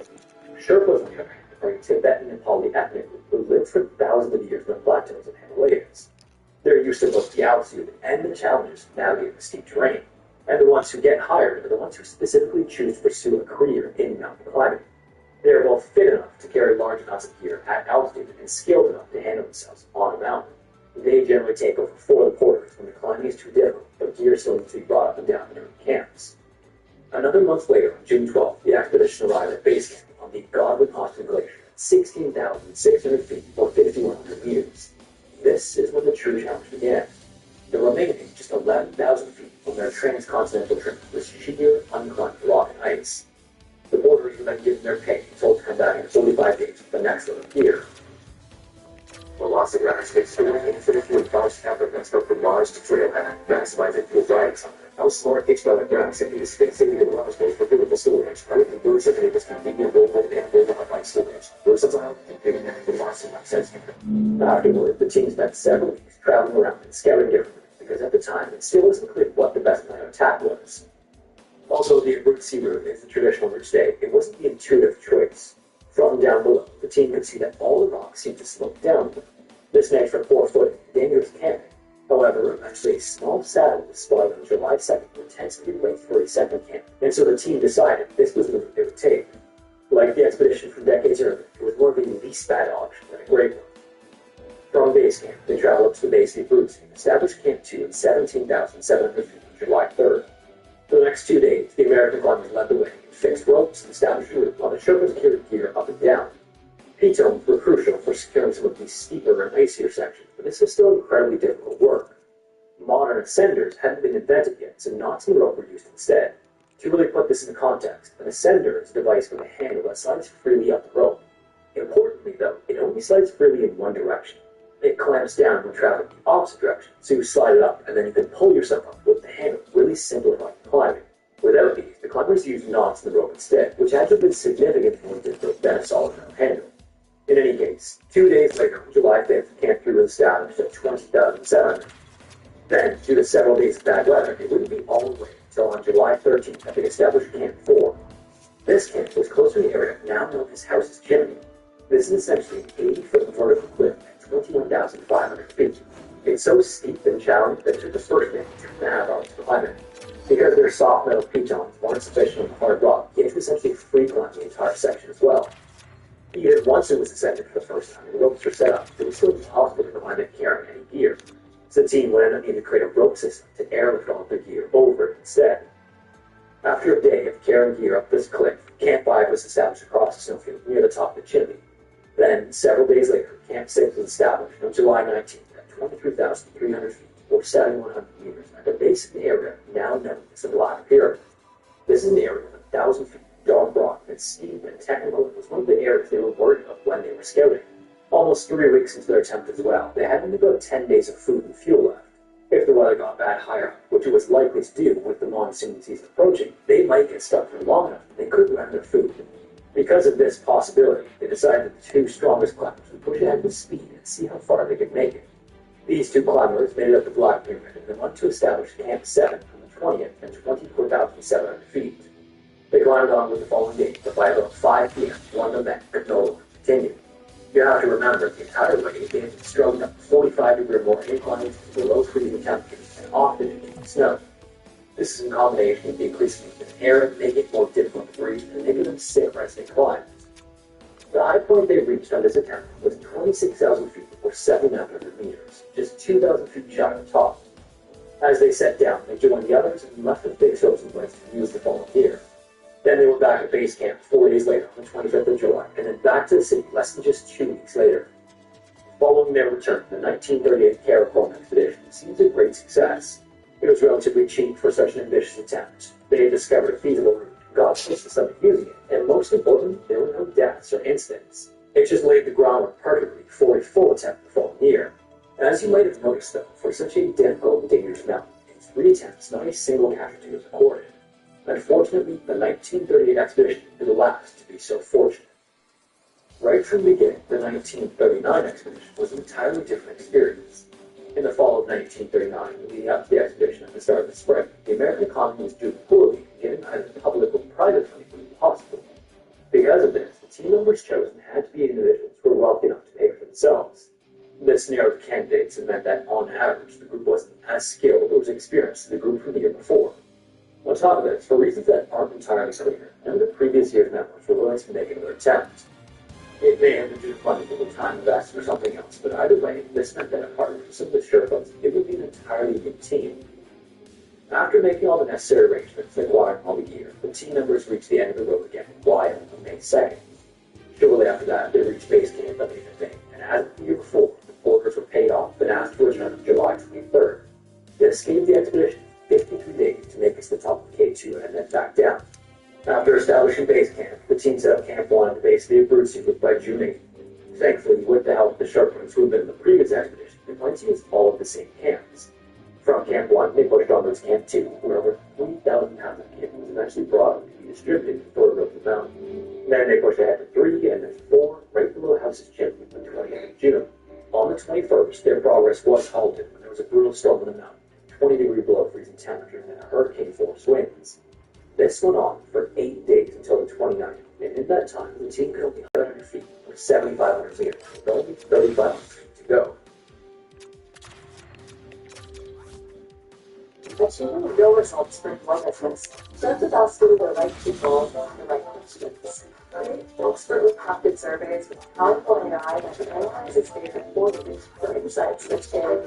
Sherpas, on the other hand, are a Tibetan and Nepali ethnic group who lived for thousands of years in the plateaus of Himalayas. They're used to both the altitude and the challenges of navigating the steep terrain, and the ones who get hired are the ones who specifically choose to pursue a career in mountain climbing. They are both fit enough to carry large amounts of gear at altitude and skilled enough to handle themselves on a mountain. They generally take over for the porters when the climbing is too difficult, but gear still needs to be brought up and down during camps. Another month later, on June 12th, the expedition arrived at base camp on the Godwin-Austin Glacier at 16,600 feet, or 5,100 meters. This is when the true challenge began. The remaining just 11,000 feet, on their transcontinental trip was sheer, unclimbed rock and ice. The boarders were then given their pay and told to come back in 45 days with the next load of gear. The loss of ground space for the infinite would cause applicants from Mars to trailhead, maximizing fuel rights. Elsewhere, each other grounds and is fixated in large space for beautiful storage, right? The birds of it is convenient movement and building up like storage. Versatile and big enough for lots of access. Afterward, the team spent several weeks traveling around and scouting differently, because at the time, it still wasn't clear what the best plan of attack was. Although the emergency route is the traditional route today, it wasn't the intuitive choice. From down below, the team could see that all the rocks seemed to slope down. This made for 4-foot, dangerous camping. However, eventually a small satellite was spotted on July 2nd with 10-30 camp, and so the team decided this was the route they would take. Like the expedition from decades earlier, it was more of a least bad option than a great one. From base camp, they traveled up to the base of Bruce and established Camp 2 at 17,700 feet on July 3rd. For the next 2 days, the American climbers led the way and fixed ropes and established a route while the Sherpas carried gear up and down. P-tones were crucial for securing some of these steeper and icier sections, but this was still incredibly difficult work. Modern ascenders hadn't been invented yet, so knots in the rope were used instead. To really put this into context, an ascender is a device with a handle that slides freely up the rope. Importantly, though, it only slides freely in one direction. It clamps down when traveling the opposite direction, so you slide it up, and then you can pull yourself up with the handle, really simplifying climbing. Without these, the climbers used knots in the rope instead, which had to have been significantly more difficult than a solid rope handle. In any case, 2 days later, on July 5th, Camp 3 was established at 20,700. Then, due to several days of bad weather, it wouldn't be all the way until on July 13th that they established Camp 4. This camp was close to the area now known as House's Chimney. This is essentially an 80-foot vertical cliff at 21,500 feet. It's so steep and challenging that it took the first man 2.5 hours to climb it. Because their soft metal pitons weren't sufficient on hard rock, you had to essentially free climb the entire section as well. Even once it was ascended for the first time and the ropes were set up, it was still impossible to climb it carrying any gear. So the team would end up needing to create a rope system to airlift all of their gear over it instead. After a day of carrying gear up this cliff, Camp 5 was established across the snowfield near the top of the chimney. Then, several days later, Camp 6 was established on July 19th at 23,300 feet, or 7,100 meters, at the base of the area now known as the Black Pyramid. This is an area of 1,000 feet of dark rock that's steep and technical. It was one of the areas they were worried of when they were scouting. Almost 3 weeks into their attempt as well, they had only about 10 days of food and fuel left. If the weather got bad higher, which it was likely to do with the monsoon season approaching, they might get stuck for long enough they couldn't run out of food. Because of this possibility, they decided that the 2 strongest climbers would push ahead with speed and see how far they could make it. These 2 climbers made it up the Black Pyramid and then went to establish Camp 7 on the 20th at 24,700 feet. They climbed on with the following day, but by about 5 p.m., one of the men could no longer continue. You have to remember the entire way they had been struggling up 45-degree or more inclines to below freezing temperatures and often into snow. This is in combination with the increasing in air, making it more difficult to breathe and making them sick as they climbed. The high point they reached on this attempt was 26,000 feet or 7,900 meters, just 2,000 feet shy of the top. As they set down, they joined the others and left the big ropes in place to use the fallen gear. Then they were back at base camp 4 days later, on the 25th of July, and then back to the city less than just 2 weeks later. Following their return, the 1938 Karakoram expedition seems a great success. It was relatively cheap for such an ambitious attempt. They had discovered a feasible route, got close to somebody using it, and most importantly, there were no deaths or incidents. It just laid the groundwork perfectly for a full attempt the following year. As you might have noticed though, for such a difficult and dangerous mountain, in 3 attempts, not a single casualty was recorded. Unfortunately, the 1938 expedition is the last to be so fortunate. Right from the beginning, the 1939 expedition was an entirely different experience. In the fall of 1939, leading up to the expedition at the start of the spring, the American economy was doing poorly and getting either public or private funding was impossible. Because of this, the team members chosen had to be individuals who were wealthy enough to pay for themselves. This narrowed the candidates and meant that, on average, the group wasn't as skilled or as experienced as the group from the year before. On top of this, for reasons that aren't entirely clear, none of the previous year's members were willing to make another attempt. It may have been due to funding or time invested or something else, but either way, this meant that apart from some of the Sherpas, it would be an entirely new team. After making all the necessary arrangements, like watering all the gear, the team members reached the end of the road again in Wyatt on May 2nd. Shortly after that, they reached base camp on May 5th, and as the year before, the orders were paid off and asked to return on July 23rd. This gave the expedition 53 days to make it to the top of K2 and then back down. After establishing base camp, the team set up Camp 1 at the base of the Abruzzi by June 8th. Thankfully, with the help of the Sharpers who had been in the previous expedition, they wanted to use all of the same camps. From Camp 1, they pushed onwards to Camp 2, where over 3,000 pounds of kit was eventually brought up to be distributed before the road to the mountain. Then they pushed ahead to 3 and then 4, right below the house's chimney on the 28th of June. On the 21st, their progress was halted when there was a brutal storm in the mountain, 20-degree below freezing temperatures and a hurricane-force winds. This went on for 8 days until the 29th, and in that time, the team could only 100 feet, or 7,500 meters, with only 3,500 feet to go. Achieving real results for business shows that us who the right people and the right questions. Expert with prompted surveys with powerful AI that can analyze its data for you for insights that can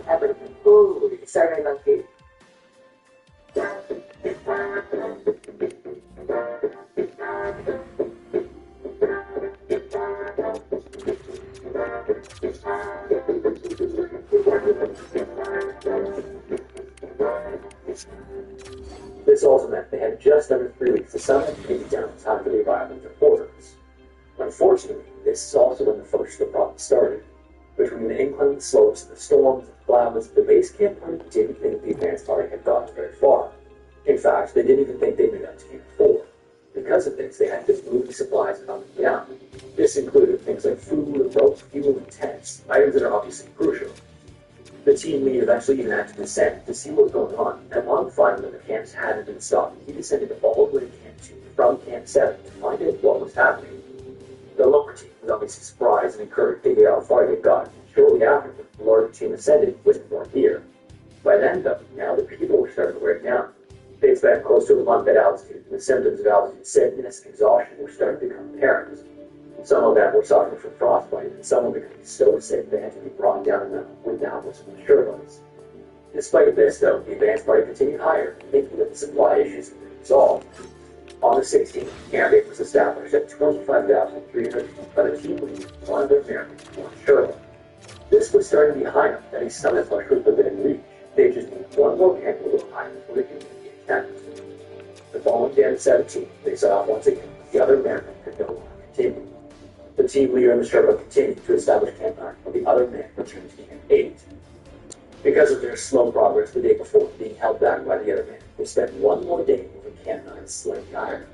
everything. Ooh, survey monkey. This also meant they had just under 3 weeks to summit and get down in time for the arrival of their orders. Unfortunately, this is also when the first of the problem started. Between the inclement slopes, the storms, the clouds, the base camp party didn't think the advance party had gotten very far. In fact, they didn't even think they'd made it to Camp 4. Because of this, they had to move supplies up and down. This included things like food, rope, fuel, and tents, items that are obviously crucial. The team lead eventually even had to descend to see what was going on, and upon finding that the camps hadn't been stopped, he descended all the way to Camp 2 from Camp 7 to find out what was happening. The lower team was obviously surprised and encouraged to get how far they got. Shortly after, the larger team ascended with more gear. By then, though, now the people were starting to wear down. They spent close to a month at altitude, and the symptoms of altitude sickness and exhaustion were starting to become apparent. Some of them were suffering from frostbite, and some were becoming so sick they had to be brought down with the help of some Sherlots. Despite this, though, the advance party continued higher, thinking that the supply issues had been resolved. On the 16th, camp rate was established at 25,300 feet by the team lead, one of their Americans, one Sherlock. This was starting to be high enough that a summit push was within reach. They just needed one more camp a little higher before they could be attacked. The following day, on the 17th, they saw once again the other American could no longer continue. The team leader and the Sherpa continued to establish Camp 9, while the other men returned to Camp 8. Because of their slow progress the day before, being held back by the other men, they spent one more day moving Camp 9 slightly higher.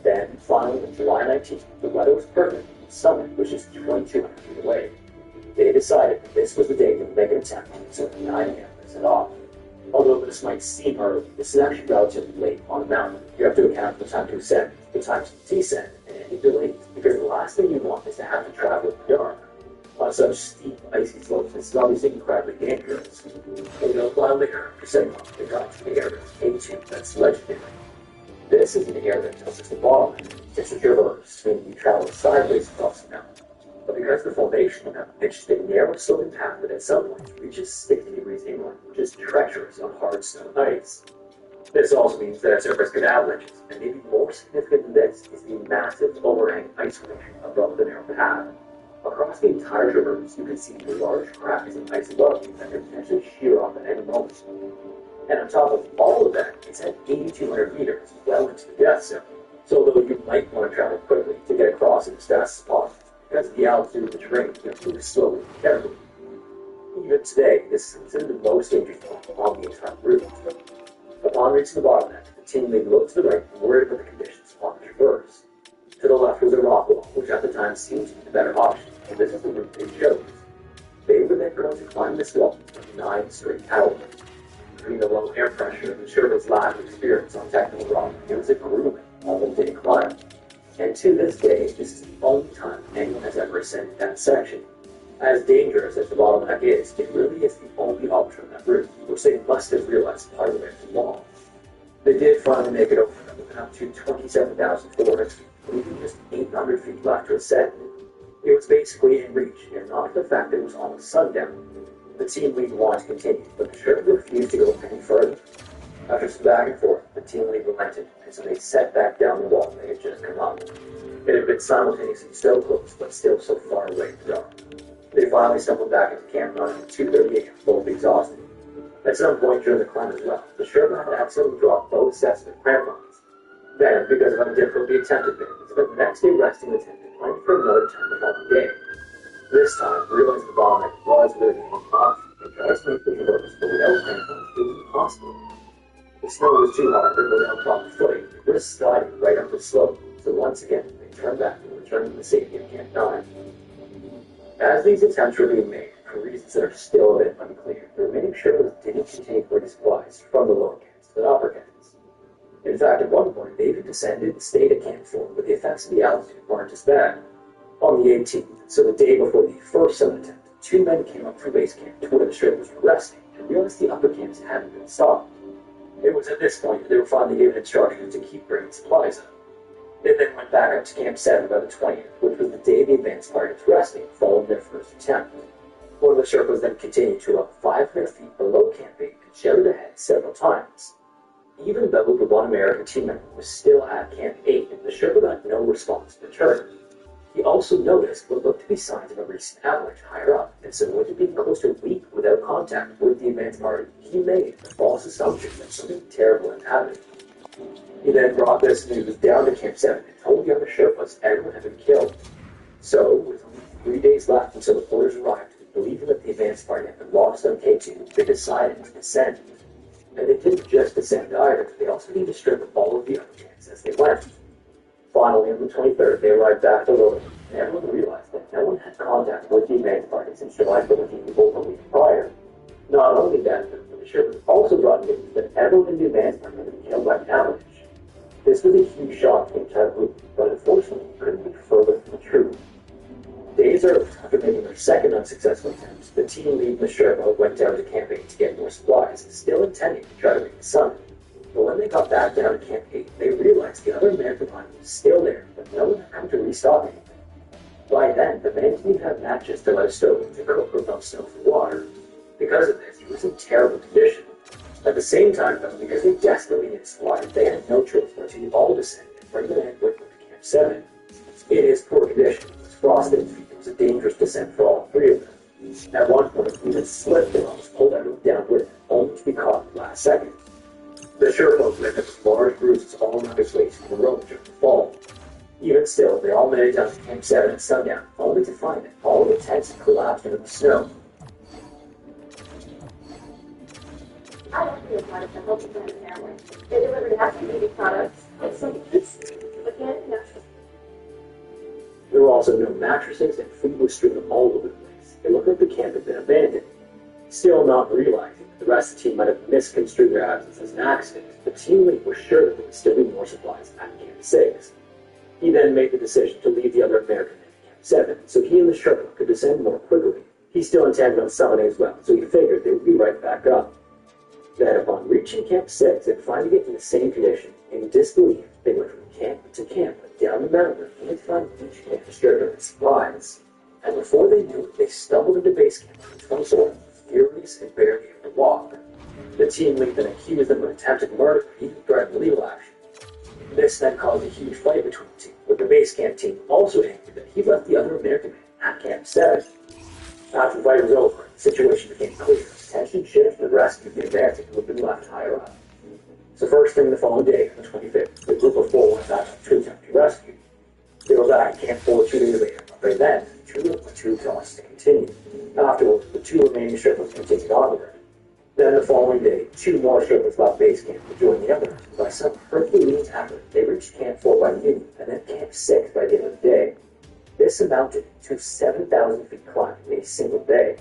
Then, finally, on July 19th, the weather was perfect, and the summit was just 2,200 feet away. They decided that this was the day to make an attempt, so at 9 a.m. they set off. Although this might seem early, this is actually relatively late on the mountain. You have to account for the time to ascend, the time to descend, and any delays, because the last thing you want is to have to travel in the dark. On such steep, icy slopes, this is obviously incredibly dangerous. A little while later, after setting off, they got to the area of K2 that's legendary. This is an area that tells us the bottleneck. It's a traverse, meaning you travel sideways across the mountain. But because the formation of the mountain, it's just a narrow sloping path that at some points reaches 60 degrees inland, which is treacherous on hard snow and ice. This also means that it's at risk of avalanches, and maybe more significant than this is the massive overhanging ice formation above the narrow path. Across the entire traverse, you can see large cracks in ice above you that can potentially shear off at any moment. And on top of all of that, it's at 8,200 meters, well into the death zone. So although you might want to travel quickly to get across it as fast as possible, because of the altitude of the terrain, you have to move slowly and carefully. Even today, this is considered the most dangerous point along the entire route. Upon reaching the bottleneck, the team lead looked to the right and worried about the conditions upon the traverse. To the left was a rock wall, which at the time seemed to be the better option, and this is the route they chose. They were then going to climb this wall for 9 straight hours. Between the low air pressure and the Sherpa's lack of experience on technical rock, it was a grueling, all-day climb. And to this day, this is the only time anyone has ever ascended that section. As dangerous as the bottleneck is, it really is the only option on that route, which they must have realized part of it was long. They did finally make it over with up to 27,400 feet, leaving just 800 feet left to ascend. It was basically in reach, and not for the fact that it was almost sundown. The team lead wanted to continue, but the Sherpa refused to go any further. After some back and forth, the team lead relented, and so they set back down the wall they had just come up. It had been simultaneously so close, but still so far away in the dark. They finally stumbled back into Camp 9 at 2:30 a.m., both exhausted. At some point during the climb as well, the Sherpa had accidentally dropped both sets of crampons. Then, because of how difficult the attempt had been, he spent the next day resting the tent and planned for another attempt the following day. This time, realizing the bottleneck was really the only option, they tried to make the traverse, but without crampons, it was impossible. The snow was too hard, but without proper footing, they risked sliding right up the slope, so once again, they turned back and returned to the safety of Camp 9. As these attempts were being made, for reasons that are still a bit unclear, the remaining Sherpas didn't continue for supplies from the lower camps to the upper camps. In fact, at one point, they even descended and stayed at Camp 4, but the effects of the altitude weren't as bad. On the 18th, so the day before the first summit attempt, two men came up from base camp to where the Sherpas were resting and realized the upper camps hadn't been stopped. It was at this point that they were finally given instructions to keep bringing supplies up. They then went back up to Camp 7 by the 20th, which was the day the advance party was resting following their first attempt. One of the Sherpas then continued to up 500 feet below Camp 8 and shouted ahead several times. Even though the one American team member was still at Camp 8, the Sherpa got no response in return. He also noticed what looked to be signs of a recent avalanche higher up, and so with it being close to a week without contact with the advance party, he made a false assumption that something terrible had happened. He then brought this news down to Camp 7 and told the other Sherpas everyone had been killed. So, with only 3 days left until the orders arrived, believing that the advance party had been lost on K2, they decided to descend. And they didn't just descend either, they also needed to strip all of the other camps as they went. Finally, on the 23rd, they arrived back below, and everyone realized that no one had contact with the advance party since July 14th over a week prior. Not only that, but the Sherpas also brought news that everyone in the advance party had been killed by an avalanche. This was a huge shock to the entire group, but unfortunately it couldn't be further from the truth. Days early, after making their second unsuccessful attempt, the team lead the Sherpa went down to Camp 8 to get more supplies, still intending to try to make the summit. But when they got back down to Camp 8, they realized the other American army was still there, but no one had come to restock anything. By then, the man didn't even have matches to light a stove to cook or melt snow for water. Because of this, he was in terrible condition. At the same time, though, because they desperately needed supplies, they had no choice but to all descend and bring the men with them to Camp 7. In his poor condition, it was frosted and it was a dangerous descent for all three of them. At one point, he even slipped and almost pulled everyone down with him, only to be caught at the last second. The Sherpas lived with large bruises all around his waist from the rope during the fall. Even still, they all made it down to Camp 7 at sundown, only to find that all of the tents had collapsed into the snow. I want to be a part of the Healthy Planet family. They delivered happy beauty products, like some kids, organic natural. There were also no mattresses, and food was strewn all over the place. It looked like the camp had been abandoned. Still not realizing that the rest of the team might have misconstrued their absence as an accident, the team lead was sure that there would still be more supplies at Camp 6. He then made the decision to leave the other American men at Camp 7, so he and the Sherpa could descend more quickly. He still intended on summiting as well, so he figured they would be right back up. Then, upon reaching Camp 6 and finding it in the same condition, in disbelief, they went from camp to camp, down the mountain, only to find each camp stripped of its supplies. And before they knew it, they stumbled into base camp on the 24th, furious and barely able to walk. The team lead then accused them of attempted murder and even threatened legal action. This then caused a huge fight between the two, with the base camp team also angry that he left the other American men at Camp 7. After the fight was over, the situation became clear. Tension shifted to the rescue of the American who had been left higher up. So first thing the following day, on the 25th, the group of 4 went back to attempt to rescue. They were back at Camp 4 2 days later, but by then, the two were too exhausted to continue. Afterwards, the 2 remaining Sherpas continued onward. Then the following day, 2 more Sherpas left base camp to join the others. By some Herculean effort, they reached Camp 4 by noon, and then Camp 6 by the end of the day. This amounted to 7,000 feet climbed in a single day.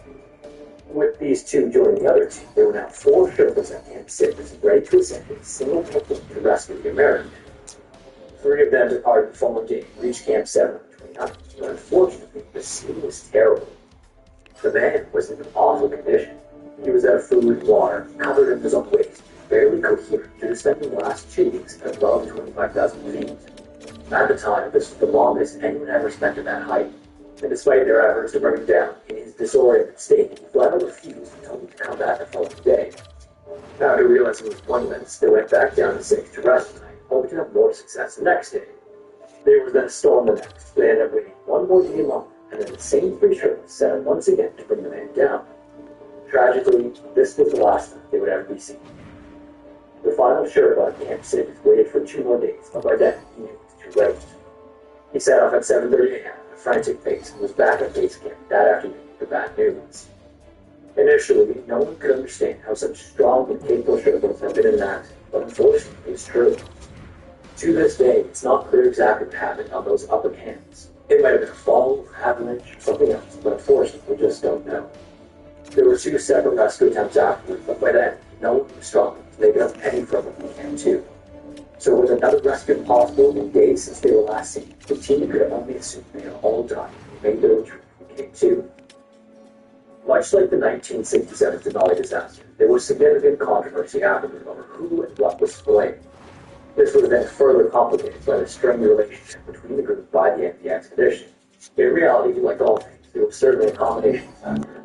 With these 2 joining the other 2, there were now 4 Sherpas at Camp 6, ready to ascend in a single attempt to rescue the American. 3 of them departed the following day and reached Camp 7 on the 29th, but unfortunately, the scene was terrible. The man was in an awful condition. He was out of food and water, covered in his own waste, barely coherent due to spending the last 2 weeks above 25,000 feet. At the time, this was the longest anyone ever spent at that height. And despite their efforts to bring him down, in his disoriented state, he flat out refused and told him to come back the following day. After realizing his pointless, they went back down to 6 to rest tonight, hoping to have more success the next day. There was then a storm the next, they ended up waiting 1 more day longer, and then the same 3 Sherpas set out once again to bring the man down. Tragically, this was the last time they would ever be seen. The final Sherpa at Camp 6 waited for 2 more days, but by then he knew it was too late. He set off at 7:30 a.m. with a frantic pace and was back at base camp that afternoon with the bad news. Initially, no one could understand how such strong and capable Sherpas had been in that, but unfortunately, it's true. To this day, it's not clear exactly what happened on those upper camps. It might have been a fall, avalanche, or something else, but unfortunately, we just don't know. There were 2 separate rescue attempts afterwards, but by then, no one was strong enough to make it up any further from Camp 2. So with another rescue impossible in days since they were last seen, the team could only assume they had all died and made their retreat from Camp 2. Much like the 1967 Denali disaster, there was significant controversy afterward over who and what was to blame. This would have been further complicated by the strained relationship between the group by the end of the expedition. In reality, like all things, there was certainly a combination of factors.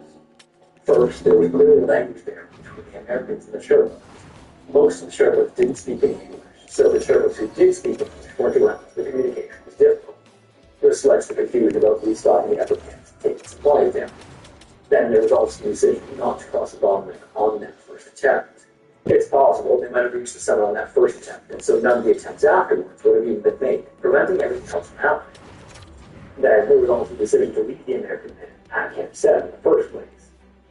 First, there was clearly language barrier between the Americans and the Sherpas. Most of the Sherpas didn't speak any English, so the Sherpas who did speak English weren't around. The communication was difficult. This led to confusion about restocking the upper camps and taking supplies down. Then there was also the decision not to cross the bottleneck on that first attempt. It's possible they might have reached the summit on that first attempt, and so none of the attempts afterwards would have even been made, preventing everything else from happening. Then there was also the decision to leave the American men at Camp 7 in the first place.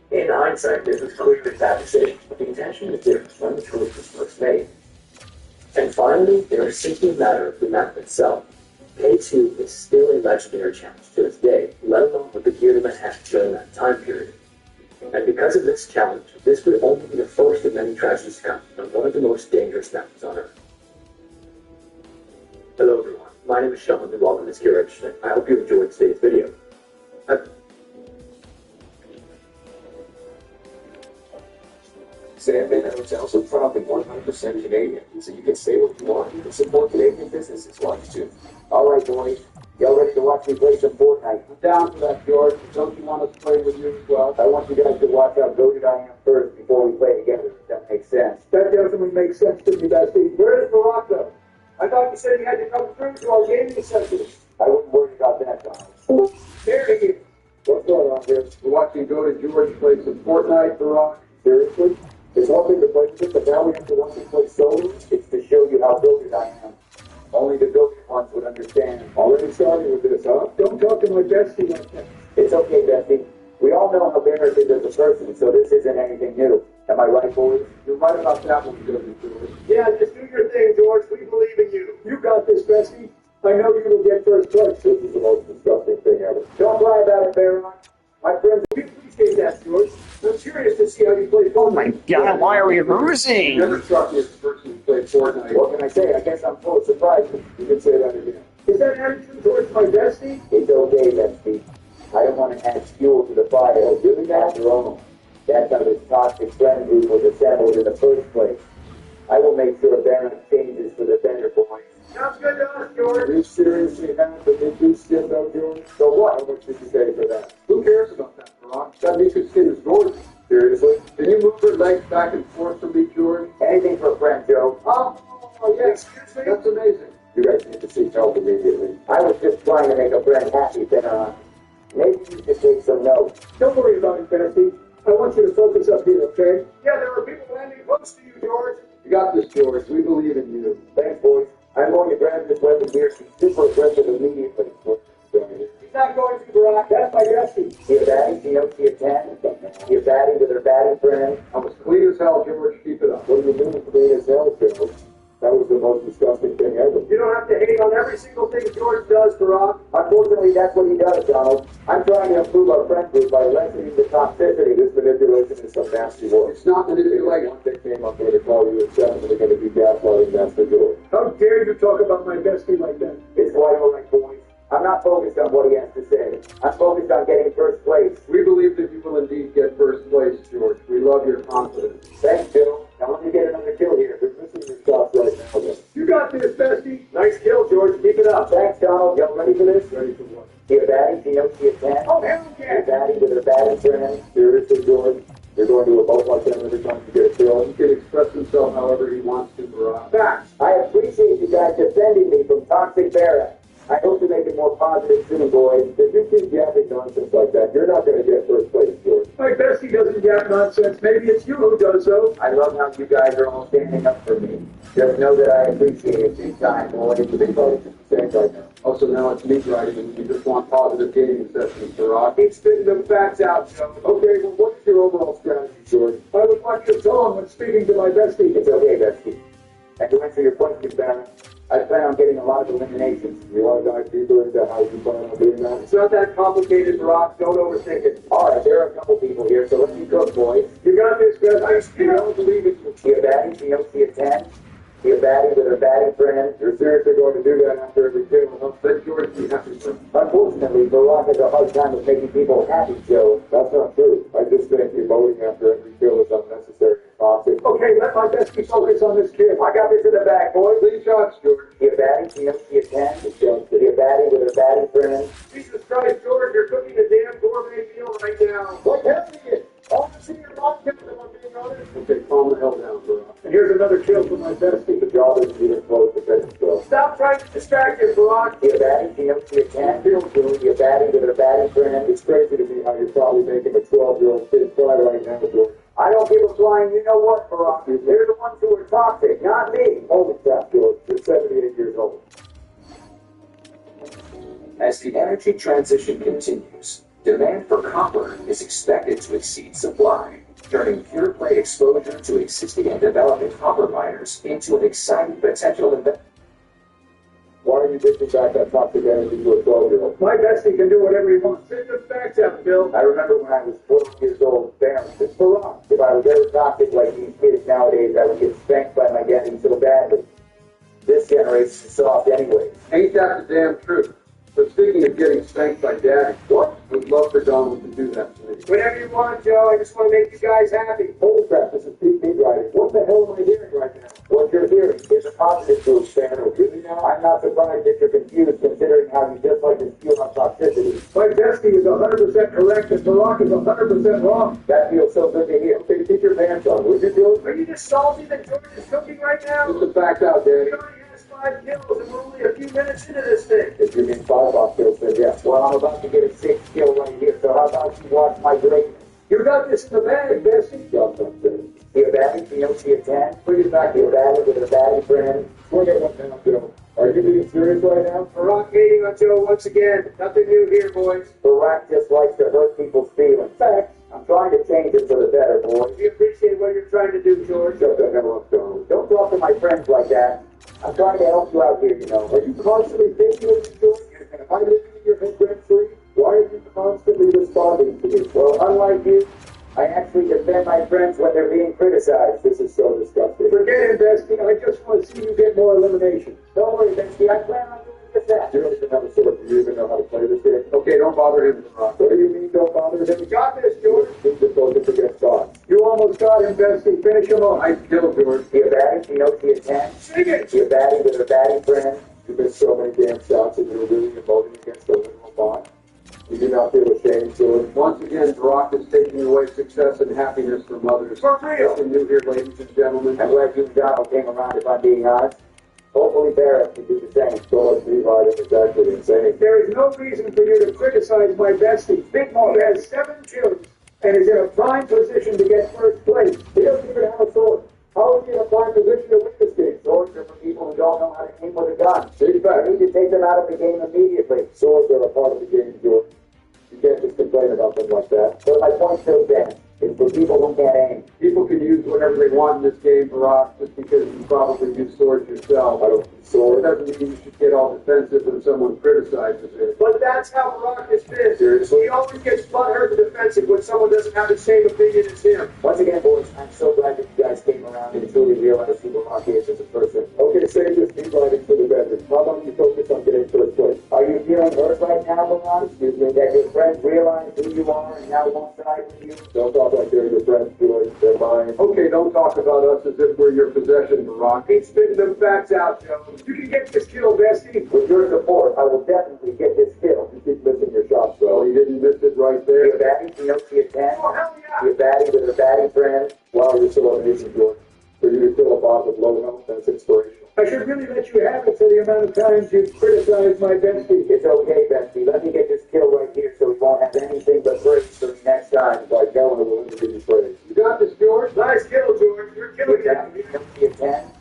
In hindsight, this was clearly a bad decision, but the intention was different when the choice was first made. And finally, there is simply a matter of the map itself. K2 is still a legendary challenge to this day, let alone with the gear to the had during that time period. And because of this challenge, this would only be the first of many tragedies to come on one of the most dangerous mountains on Earth. Hello everyone, my name is Sean and welcome to Skier Interesting. I hope you enjoyed today's video. Sandman Hotels are proudly 100% Canadian, so you can say what you want. You can support Canadian businesses while you too. Alright, boys. Y'all ready to watch me play some Fortnite? I'm down for that, George. Don't you want us to play with you as well? I want you guys to watch how goated I am first before we play together, if that makes sense. That definitely makes sense to me, Bestie. Where is Morocco? I thought you said you had to come through to our gaming session. I wouldn't worry about that, Donald. There he is. What's going on here? We're watching Goated George play some Fortnite, Barack. Seriously? It's one thing to play with it, but now we have to watch him play solo. It's to show you how goated I am. Only the goated ones would understand. Already starting with this, huh? Don't talk to my bestie like that. It's okay, bestie. We all know how Barrett is as a person, so this isn't anything new. Am I right, boys? You're right about that one, George. Yeah, just do your thing, George. We believe in you. You got this, bestie. I know you will get first place. This is the most disgusting thing ever. Don't lie about it, Barrett. My friends, we appreciate that, George. I'm curious to see how you play Fortnite. Oh my god, why are we losing? Never struck me as a person who played Fortnite. What can I say? I guess I'm full of surprises. You can say that again. Is that attitude towards my bestie? It's okay, bestie. I don't want to add fuel to the fire. Doing that wrong. That's how this toxic friend group was assembled in the first place. I will make sure Baron changes for the better, boys. Sounds good to us, George. You seriously have to make you skin, though, George? So what? How much did you pay for that? Who cares about that, Barack? That makes your skin is gorgeous. Seriously? Can you move your legs back and forth for me, George? Anything for a friend, Joe. Oh, yes. Excuse me? That's amazing. You guys need to seek help immediately. I was just trying to make a friend happy, then, maybe you should take some notes. Don't worry about it, Bessie. I want you to focus up here, okay? Yeah, there are people landing close to you, George. You got this, George. We believe in you. Thanks, boys. I'm going to grab this weapon here. She's super aggressive immediately. He's not going to, Barack. That's my bestie. See a baddie? GOC at 10? See a baddie with her baddie friend? I was clean as hell, George. Keep it up. What do you mean clean as hell, George? That was the most disgusting thing ever. You don't have to hate on every single thing George does, Barack. Unfortunately, that's what he does, Donald. I'm trying to improve our friend group by lessening the toxicity. This manipulation is some nasty work. It's not manipulation. Once they came up here to call you a seven, they're going to be gaslighting Master George. How dare you talk about my bestie like that? It's quite all right, boys. I'm not focused on what he has to say. I'm focused on getting first place. We believe that you will indeed get first place, George. We love your confidence. Thanks, Bill. Now let me get another kill here. We're missing your shots right now. You got this, bestie. Nice kill, George. Keep it up. Thanks, Donald. Y'all ready for this? Ready for what? See a baddie? GOC at 10? Oh, hell yeah. See a baddie with her baddie friend? Seriously, George? You're going to a boat like them every time you get a kill? He can express himself however he wants to, Barack. Facts. I appreciate you guys defending me from toxic Barrett. I hope to make it more positive soon, boys. If you keep yapping nonsense like that, you're not going to get first place, George. My bestie doesn't yap nonsense. Maybe it's you who does, though. I love how you guys are all standing up for me. Just know that I appreciate it big time, boy. It's a big bonus to say right now. Also, now it's meat writing, and you just want positive gaming sessions, Barack. Keep spitting them facts out, Joe. Okay, well, what's your overall strategy, George? I would watch your tone when speaking to my bestie. It's okay, bestie. And to answer your question, Baron, I plan on getting a lot of eliminations. You want to dive deeper into how you plan on doing that? It's not that complicated, Barack. Don't overthink it. All right, there are a couple people here, so let me cook, boys. You got this, bestie. You don't believe it. See a baddie? You don't see a 10? See a baddie with a baddie friend? You're seriously going to do that after every kill? Let George be happy. Unfortunately, Barack has a hard time of making people happy, Joe. That's not true. I just think emoting after every kill is unnecessary and toxic. Okay, let my bestie focus on this kill. I got this in the bag, boys. 3 shots, George. See a baddie? See a 10? See a baddie with a baddie friend? Jesus Christ, George, you're cooking a damn gourmet meal right now. What hell is it? All I see your mom killing them, I'm being honest. Okay, calm the hell down, Barack. And here's another kill for my bestie. The job isn't even close to finish, though. Stop trying to distract him, Barack. See a baddie? See a 10? See a baddie with a baddie friend? It's crazy to me how you're probably making a 12-year-old kid cry right now, George. I don't give a flying you know what, Barack. They're the ones who are toxic, not me. Holy crap, George. You're 78 years old. As the energy transition continues, demand for copper is expected to exceed supply, turning pure play exposure to existing and developing copper miners into an exciting potential investment. Why are you dishing back that toxic energy to a 12-year-old? My bestie can do whatever he wants. Send the facts out, Bill. I remember when I was 12 years old, Baron, it's Barack. If I was ever toxic like these kids nowadays, I would get spanked by my daddy so badly. This generation's soft anyway. Ain't that the damn truth? But speaking of getting spanked by Daddy, what? Would love for Donald to do that to me. Whatever you want, Joe. I just want to make you guys happy. Holy crap, this is Pete Writing. What the hell am I hearing right now? What you're hearing is a positive proof, Spanner. Really now? I'm not surprised that you're confused, considering how you just like to steal on toxicity. My bestie is 100% correct, and Barack is 100% wrong. That feels so good to hear. Okay, keep your pants on. Would you do it? Are you just salty that George is cooking right now? Put the facts out, Daddy. 5 kills, and we're only a few minutes into this thing. If you mean 5 off kills, then yeah. Well, I'm about to get a 6th kill right here, so how about you watch my greatness? You got this in the bag, Bessie. Jump up there. See a baddie? You don't see a 10? Bring it back. See a baddie with a baddie friend? Swing it one down, Joe. Are you being serious right now? Barack hating on Joe once again. Nothing new here, boys. Barack just likes to hurt people's feelings. Facts. I'm trying to change it for the better, boys. We appreciate what you're trying to do, George. Shut the hell up, Donald. Don't talk to my friends like that. I'm trying to help you out here, you know. Are you constantly thinking of me, George? Am I living in your head rent-free? Why are you constantly responding to me? Well, unlike you, I actually defend my friends when they're being criticized. This is so disgusting. Forget it, Bestie. I just want to see you get more eliminations. Don't worry, Bestie. I plan on doing just that. You don't even have a sword. Do you even know how to play this game? Okay, don't bother him, Barack. What do you mean, don't bother him? You got this, George. He's just focused against God. You almost got him, Bestie. Finish him off. I killed George. See a baddie? You know, see a 10? Sing it! See a baddie with a baddie friend? You missed so many damn shots and you're really emoting against the literal bot. You do not feel ashamed, George. Once again, Barack is taking away success and happiness from others. For real! Nothing new here, ladies and gentlemen. I'm glad you and Donald came around, if I'm being honest. Hopefully Barrett can do the same. George Levi is actually insane. There is no reason for you to criticize my bestie. Big Mo has 7 kills and is in a prime position to get first place. He doesn't even have a sword. How is he in a prime position to win this game? Swords are for people who don't know how to aim with a gun. Big fact. You need to take them out of the game immediately. Swords are a part of the game, George. You can't just complain about them like that. But my point still stands. It's for people who can't aim. People can use whatever they want in this game, Barack, just because you probably use swords yourself. I don't use swords. It doesn't mean you should get all defensive when someone criticizes it. But that's how Barack has been. Seriously? He always gets butthurt and defensive when someone doesn't have the same opinion as him. Once again, boys, I'm so glad that you guys came around and truly realized who Barack is as a person. Okay, save this deep riding for the bedroom. How about you focus on getting first place? Are you feeling hurt right now, Barack? Excuse me, that your friends realize who you are and now won't side with you? Don't talk like they're your friends, George. They're mine. Okay, don't talk about us as if we're your possession, Barack. Keep spitting them facts out, Joe. You can get this kill, Bestie. With your support, I will definitely get this kill. You keep missing your shots, Well, though. you didn't miss it right See there. a baddie? You know, see a 10? Oh, hell yeah. See a baddie with a baddie friend? Wow, you're so amazing, George. For you to kill a bot with low health, that's inspirational. I should really let you have it for the amount of times you've criticized my bestie. It's okay, Bestie. Let me get this kill right here so we won't have anything but praise for me next time. Like hell I will ever give you praise. You got this, George? Nice kill, George. You're killing it. Be a 10.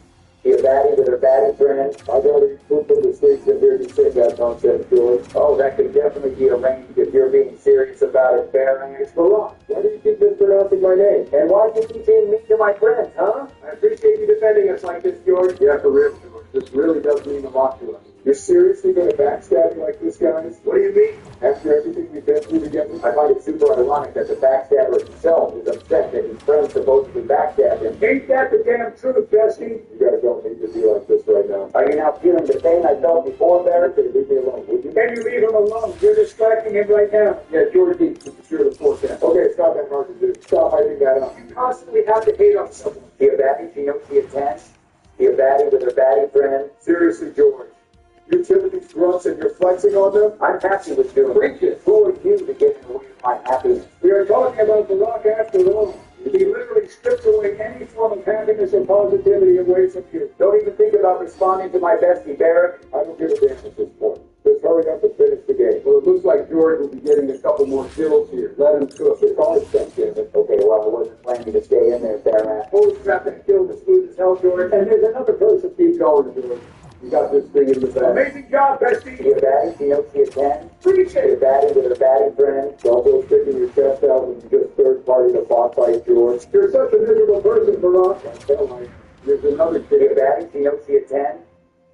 Be a baddie with her baddie friend. I'd rather you poop in the streets than hear you say that nonsense, George. Oh, that could definitely be arranged if you're being serious about it, Baron. It's Barack. Why do you keep mispronouncing my name? And why do you keep being mean to my friends, huh? I appreciate you defending us like this, George. Yeah, for real, George. This really does mean a lot to us. You're seriously going to backstab me like this, guys? What do you mean? After everything we've been through together? I find it super ironic that the backstabber himself is upset that his friend supposedly backstabbed him. Ain't that the damn truth, Bessie? You guys don't need to be like this right now. Are you now feeling the pain I felt before, Barrett? Leave me alone, would you? Can you leave him alone? You're distracting him right now. Yeah, George needs to secure the forecast. Okay, it's not that hard to do. Stop hyping that up. You constantly have to hate on someone. Be a baddie, she knows she attends. Be a baddie with her baddie friend. Seriously, George. You killing these grunts and you're flexing on them? I'm happy with doing Preach it. Who are you to get in the way of my happiness? We are talking about the Rock after all. He literally strips away any form of happiness or positivity away from you. Don't even think about responding to my bestie, Barrett. I don't give a damn at this point. Just hurry up and finish the game. Well, it looks like George will be getting a couple more kills here. Let him cook. It's all stuff, damn it. Okay, well, I wasn't planning to stay in there, Barrett. Holy crap, that kill was smooth as hell, George. And there's another person. Keep going, George. You got this thing in the bag. Amazing job, Bestie. Be a baddie, she knows she attends. Preach Be a it. baddie with her baddie friend. Don't go sticking your chest out when you just third party to boss fight, George. You're such a miserable person, Barack. There's another chick. Be a baddie, she knows she attends.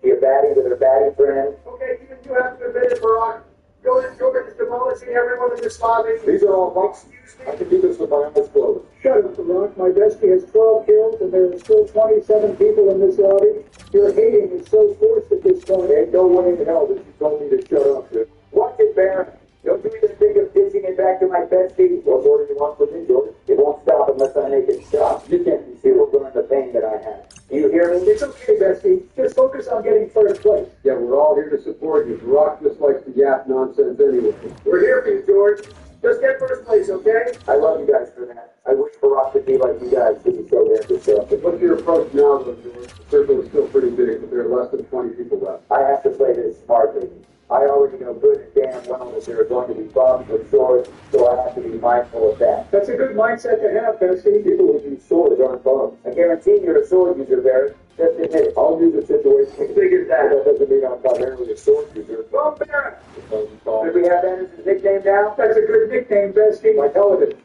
Be a baddie with her baddie friend. Okay, even you have to admit it, Barack. George is demolishing everyone in this lobby. These are all box. Excuse I me. can do this with my eyes closed. Shut up, Barack. My bestie has 12 kills, and there are still 27 people in this lobby. Your hating is so forced at this point. Ain't no way in hell that you told me to shut up, dude. Watch it, Baron. Don't you even think of pitching it back to my bestie? What more do you want from me, George? It won't stop unless I make it stop. You can't conceal or learn the pain that I have. Do you hear me? It's okay, Bestie. Just focus on getting first place. Yeah, we're all here to support you. Barack just likes to yap nonsense anyway. We're here for you, George. Just get first place, okay? I love you guys for that. I wish Barack could be like you guys because he's so damn good. What's your approach now, though, George? The circle is still pretty big, but there are less than 20 people left. I have to play this smartly. I already know good and damn well that there are going to be bumps with swords, so I have to be mindful of that. That's a good mindset to have, Bestie. People who use swords aren't bums. I guarantee you're a sword user, Barrett. Just admit it. I'll use a situation. Figured that. That doesn't mean I'm primarily a sword user. Well, Barrett. Did we have that as his nickname now? That's a good nickname, Bestie. My television.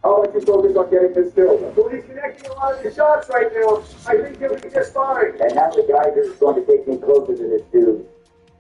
How about you focus on getting this kill? Well, he's connecting a lot of the shots right now. I think he'll be just fine. And now the Geiger is going to take me closer to this dude.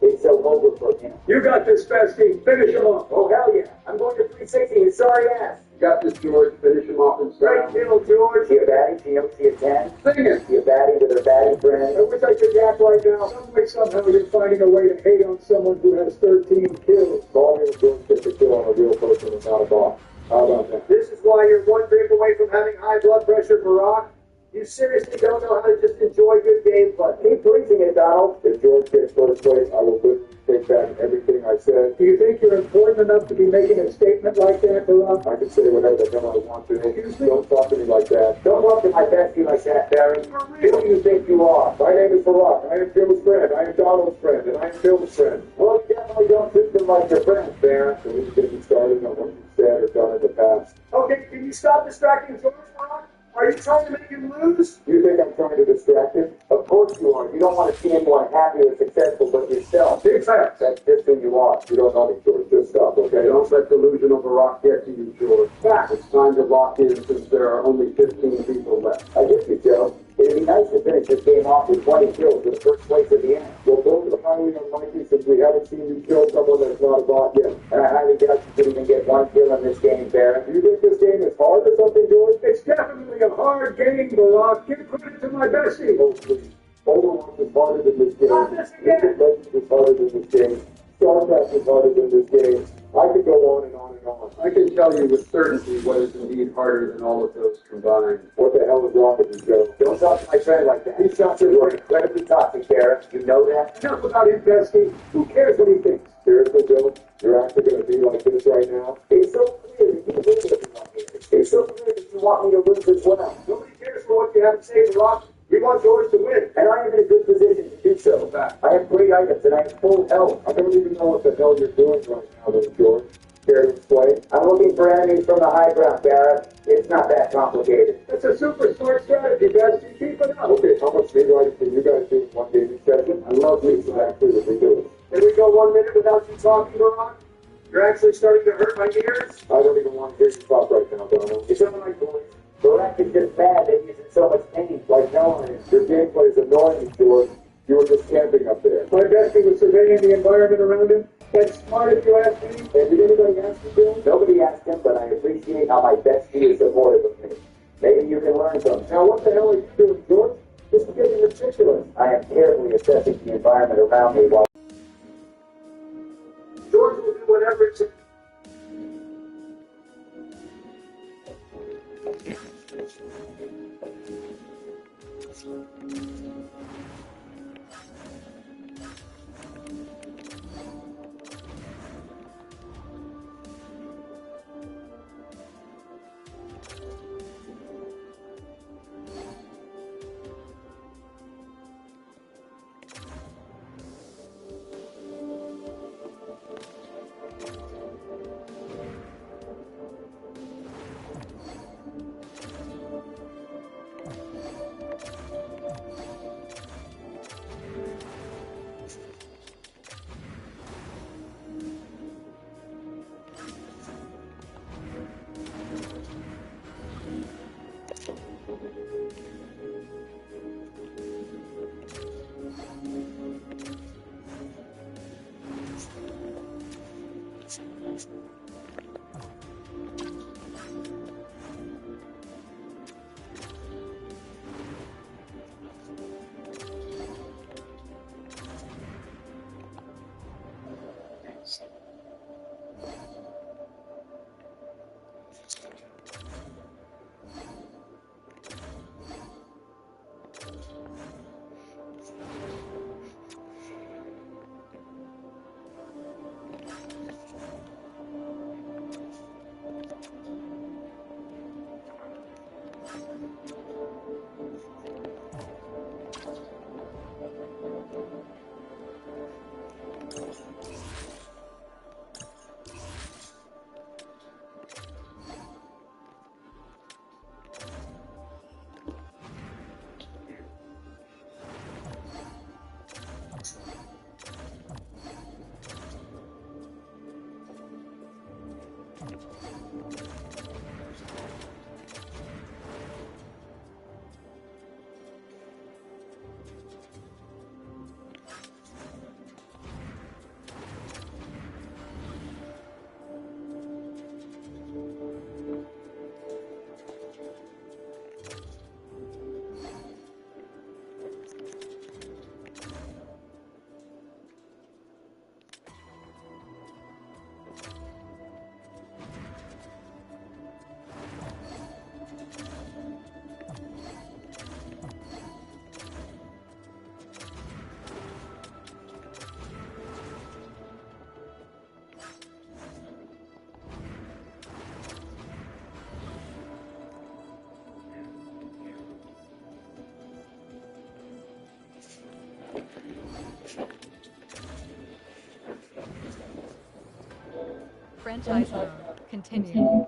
It's so over for him. You got this, Bestie. Finish him off. Oh, hell yeah. I'm going to 360 his sorry ass. You got this, George. Finish him off in style. Great kill, George. She a baddie? She knows she a 10? Sing it. She a baddie with her baddie friend? I wish I could yap right now. Some way, somehow, you're finding a way to hate on someone who has 13 kills. All you're doing is just a kill on a real person and not a bot. How about that? This is why you're one drink away from having high blood pressure, Barack. You seriously don't know how to just enjoy good gameplay. Keep preaching it, Donald. If George gets first place, I will literally take back everything I said. Do you think you're important enough to be making a statement like that, Barack? I can say whatever the hell I want to. Excuse me? Don't talk to me like that. Don't talk to my bestie like that, Barry. Who do you think you are? My name is Barack. I am Jim's friend. I am Donald's friend. And I am Bill's friend. Well, you definitely don't treat them like your friends, Barry. So we get you started on what you said or done in the past. Okay, can you stop distracting George, Barack? Are you trying to make him lose? You think I'm trying to distract him? Of course you are. You don't want to see anyone happy or successful but yourself. Big facts. That's just who you are. You don't know me, George. Just stop, okay? Don't let delusional Barack get to you, George. Fact. It's time to lock in since there are only 15 people left. I get you, Joe. It'd be nice to finish this game off with 20 kills with first place at the end. Well, those are highly unlikely since we haven't seen you kill someone that's not a bot yet. And I highly doubt you could even get one kill in this game, Barrett. Do you think this game is hard or something, George? It's definitely a hard game, Barack. Give credit to my bestie. Oh, please. Overwatch is harder than this game. Not this again. League of Legends is harder than this game. StarCraft is harder than this game. I could go on and on and on. I can tell you with certainty what is indeed harder than all of those combined. What the hell is wrong with you, Joe? Don't talk to my friend like that. He's not your incredibly toxic, Barrett. You know that? Enough about him, bestie. Who cares what he thinks? Seriously, Joe? You're actually going to be like this right now? It's so clear that you really don't want me. It's so clear that you want me to lose as well. Nobody cares for what you have to say, Barack. We want George to win. And I am in a good position to do so. I have great items and I have full health. I don't even know what the hell you're doing right now, though, George. Care to explain? I'm looking for enemies from the high ground, Barrett. It's not that complicated. That's a super smart strategy, Bessie. Keep it up. Okay, how much rewriting can you guys do in one gaming session? I love these, so actually ridiculous. Can we go 1 minute without you talking, Barack? You're actually starting to hurt my ears? I don't even want to hear you talk right now, Donald. It's all right, boys. Barack is just mad that he's in so much pain. Like no one is. Your gameplay is annoying, George. You were just camping up there. My bestie was surveying the environment around him. That's smart if you ask me. And did anybody ask you, Bill? Nobody asked him, but I appreciate how my bestie is supportive of me. Maybe you can learn something. Now, what the hell are you doing, George? This is getting ridiculous. I am carefully assessing the environment around me while... George will do whatever it takes. Franchise mode. Continue.